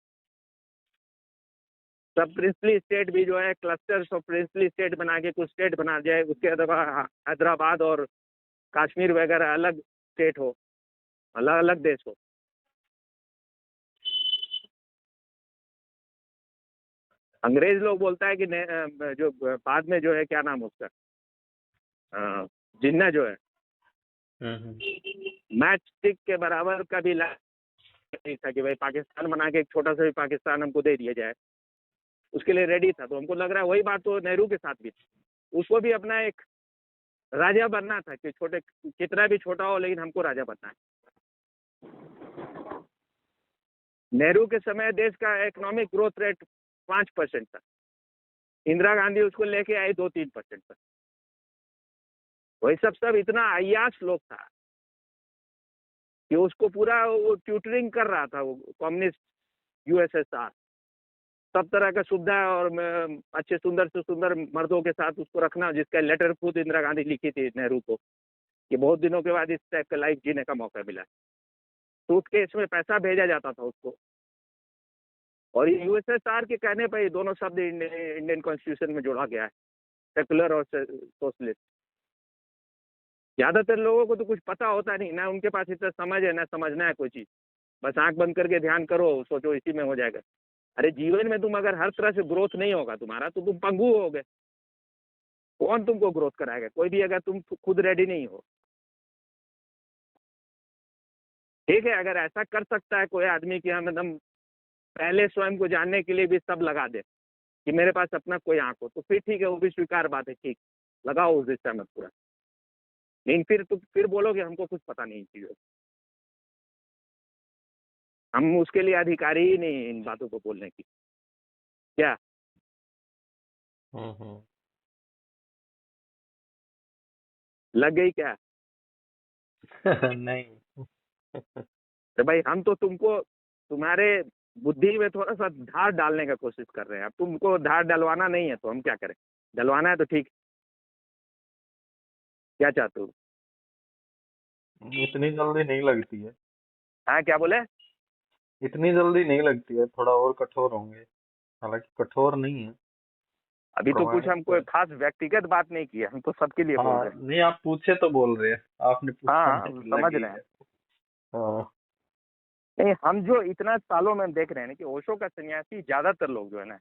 सब प्रिंसली स्टेट भी जो है क्लस्टर्स ऑफ प्रिंसली स्टेट बना के कुछ स्टेट बना जाए, उसके अलावा हैदराबाद और कश्मीर वगैरह अलग स्टेट हो, अलग अलग देश हो। अंग्रेज लोग बोलता है कि जो बाद में जो है क्या नाम उसका, जिन्ना जो है मैच स्टिक के बराबर का भी नहीं था कि भाई पाकिस्तान बना के एक छोटा सा भी पाकिस्तान हमको दे दिया जाए, उसके लिए रेडी था। तो हमको लग रहा है वही बात तो नेहरू के साथ भी थी, उसको भी अपना एक राजा बनना था कि छोटे कितना भी छोटा हो लेकिन हमको राजा बनना है। नेहरू के समय देश का इकोनॉमिक ग्रोथ रेट 5% था, इंदिरा गांधी उसको लेके आई 2-3% पर। वही सब इतना अय्याश लोग था कि उसको पूरा वो ट्यूटरिंग कर रहा था वो कम्युनिस्ट यूएसएसआर, सब तरह का सुविधा और अच्छे सुंदर से सुंदर मर्दों के साथ उसको रखना, जिसका लेटर खुद इंदिरा गांधी लिखी थी नेहरू को कि बहुत दिनों के बाद इस टाइप का लाइफ जीने का मौका मिला। सूटकेस में पैसा भेजा जाता था उसको, और यूएसएसआर के कहने पर ये दोनों शब्द इंडियन कॉन्स्टिट्यूशन में जोड़ा गया है, सेकुलर और सोशलिस्ट। ज्यादातर लोगों को तो कुछ पता होता नहीं ना, उनके पास इतना समझ है ना समझना है कोई चीज, बस आंख बंद करके ध्यान करो, सोचो इसी में हो जाएगा। अरे जीवन में तुम अगर हर तरह से ग्रोथ नहीं होगा तुम्हारा तो तुम पंगु होगे, कौन तुमको ग्रोथ कराएगा? कोई भी, अगर तुम खुद रेडी नहीं हो। ठीक है, अगर ऐसा कर सकता है कोई आदमी कि हम एकदम पहले स्वयं को जानने के लिए भी सब लगा दे कि मेरे पास अपना कोई आंख हो, तो फिर ठीक है, वो भी स्वीकार बात है, ठीक, लगाओ उस दिशा में पूरा। नहीं फिर बोलोगे हमको कुछ पता नहीं चीजों, हम उसके लिए अधिकारी ही नहीं इन बातों को बोलने की। क्या लग गई क्या? नहीं। तो भाई हम तो तुमको तुम्हारे बुद्धि में थोड़ा सा धार डालने का कोशिश कर रहे हैं। अब तुमको धार डलवाना नहीं है तो हम क्या करें? डलवाना है तो ठीक, क्या चाहते हो? इतनी जल्दी नहीं लगती है। हाँ, क्या बोले? इतनी जल्दी नहीं लगती है, थोड़ा और कठोर होंगे। हालांकि कठोर नहीं है, अभी तो कुछ प्रमाणिक हम कोई खास व्यक्तिगत बात नहीं किया, हम तो सबके लिए बोल हाँ, रहे हैं। नहीं आप पूछे तो बोल रहे हैं, आपने पूछा हाँ, नहीं, समझ लगी रहे हैं। है। हाँ। नहीं, हम जो इतना सालों में देख रहे हैं ना कि ओशो का सन्यासी ज्यादातर लोग जो है ना,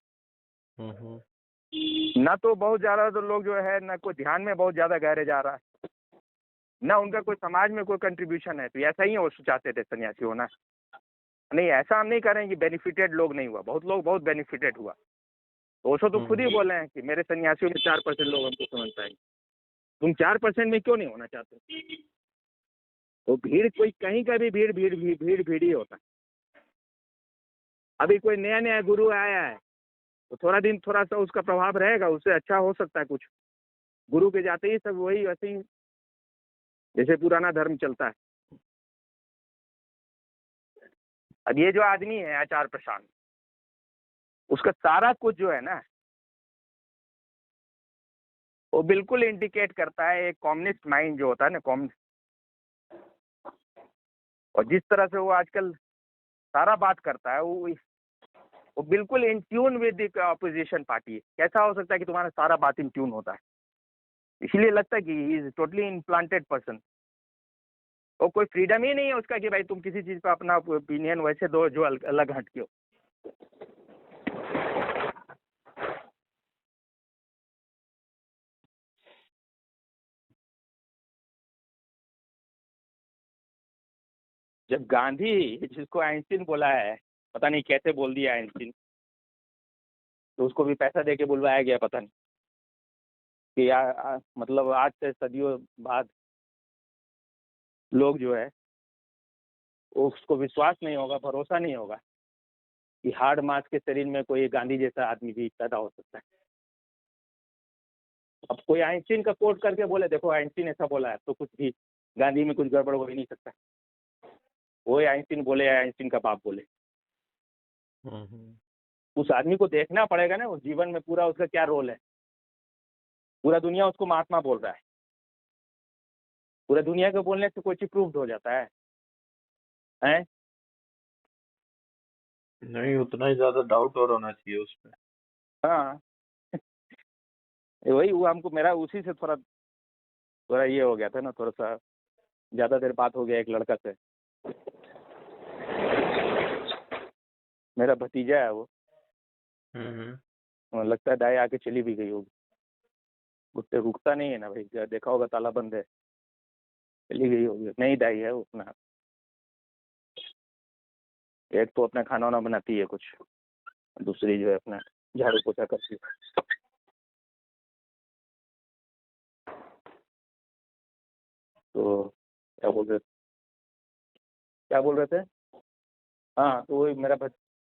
हम्म। ना तो बहुत ज्यादा तो लोग जो है ना कोई ध्यान में बहुत ज्यादा गहरे जा रहा है, ना उनका कोई समाज में कोई कंट्रीब्यूशन है। तो ऐसा ही ओशो चाहते थे सन्यासी होना। नहीं, ऐसा हम नहीं कर रहे हैं कि बेनिफिटेड लोग नहीं हुआ, बहुत लोग बहुत बेनिफिटेड हुआ। ओशो तो खुद ही बोले हैं कि मेरे सन्यासियों में 4% लोग हमको समझ पाएंगे। तुम 4% में क्यों नहीं होना चाहते? तो भीड़, कोई कहीं का भी भीड़ भीड़ भीड़ भीड़ भीड़ ही होता है। अभी कोई नया नया गुरु आया है तो थोड़ा दिन थोड़ा सा उसका प्रभाव रहेगा, उससे अच्छा हो सकता है कुछ। गुरु के जाते ही सब वही वैसे ही जैसे पुराना धर्म चलता है। अब ये जो आदमी है आचार्य प्रशांत, उसका सारा कुछ जो है ना वो बिल्कुल इंडिकेट करता है एक कम्युनिस्ट माइंड जो होता है ना, कम्युनिस्ट। और जिस तरह से वो आजकल सारा बात करता है, वो बिल्कुल in tune with the opposition party है। कैसा हो सकता है कि तुम्हारा सारा बात इन ट्यून होता है? इसलिए लगता है कि he is totally implanted person. और कोई फ्रीडम ही नहीं है उसका कि भाई तुम किसी चीज पर अपना ओपिनियन वैसे दो जो अलग हट के हो। जब गांधी, जिसको आइंस्टीन बोला है, पता नहीं कैसे बोल दिया आइंस्टीन, तो उसको भी पैसा दे के बुलवाया गया, पता नहीं कि मतलब आज से सदियों बाद लोग जो है उसको विश्वास नहीं होगा, भरोसा नहीं होगा कि हार्ड मास के शरीर में कोई गांधी जैसा आदमी भी पैदा हो सकता है। अब कोई आइंस्टीन का कोट करके बोले देखो आइंस्टीन ऐसा बोला है, तो कुछ भी गांधी में कुछ गड़बड़ हो ही नहीं सकता। वही आइंस्टीन बोले या आइंस्टीन का बाप बोले, उस आदमी को देखना पड़ेगा ना उस जीवन में पूरा उसका क्या रोल है। पूरा दुनिया उसको महात्मा बोल रहा है, पूरा दुनिया के बोलने से कोई चीज प्रूव्ड हो जाता है? हैं? नहीं, उतना ही ज्यादा डाउट और होना चाहिए उसमें। हाँ, वही वो हमको, मेरा उसी से थोड़ा थोड़ा ये हो गया था ना, थोड़ा सा ज्यादा देर बात हो गया एक लड़का से, मेरा भतीजा है वो। लगता है दाई आके चली भी गई होगी, उससे रुकता नहीं है ना भाई, देखा होगा ताला बंद है, चली गई होगी। नहीं दाई है वो अपना, एक तो अपना खाना वाना बनाती है कुछ, दूसरी जो है अपना झाड़ू पोछा करती है। तो क्या बोल रहे थे? हाँ, तो वही मेरा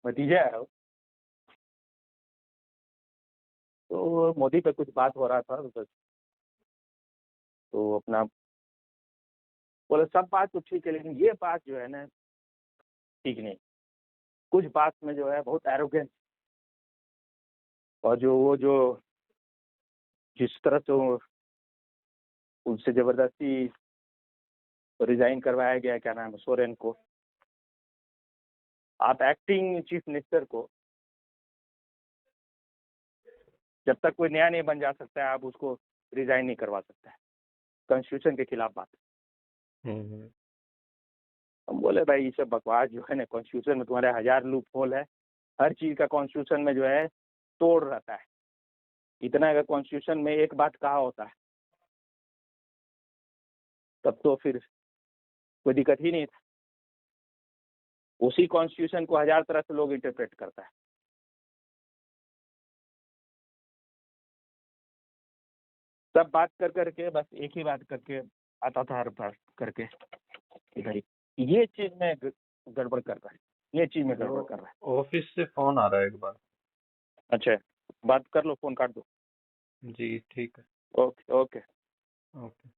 भतीजा है वो। तो मोदी पे कुछ बात हो रहा था तो अपना बोले सब बात तो ठीक है लेकिन ये बात जो है ना ठीक नहीं, कुछ बात में जो है बहुत एरोगेंस, और जो जिस तरह से उनसे जबरदस्ती रिजाइन करवाया गया, क्या नाम है, सोरेन को, आप एक्टिंग चीफ मिनिस्टर को जब तक कोई नया नहीं बन जा सकता है आप उसको रिजाइन नहीं करवा सकता है, कॉन्स्टिट्यूशन के खिलाफ बात है। हम बोले भाई ये सब बकवास जो है ना, कॉन्स्टिट्यूशन में तुम्हारे 1000 लूप होल है, हर चीज का कॉन्स्टिट्यूशन में जो है तोड़ रहता है। इतना अगर कॉन्स्टिट्यूशन में एक बात कहा होता है तब तो फिर कोई दिक्कत ही नहीं था। उसी कॉन्स्टिट्यूशन को 1000 तरह से लोग इंटरप्रेट करता है। सब बात कर करके बस एक ही बात करके आता था, हर बात करके कि भाई ये चीज में गड़बड़ कर रहा है, ये चीज में गड़बड़ कर रहा है। ऑफिस से फोन आ रहा है एक बार। अच्छा, बात कर लो, फोन काट दो। जी ठीक है। Okay okay. ओके।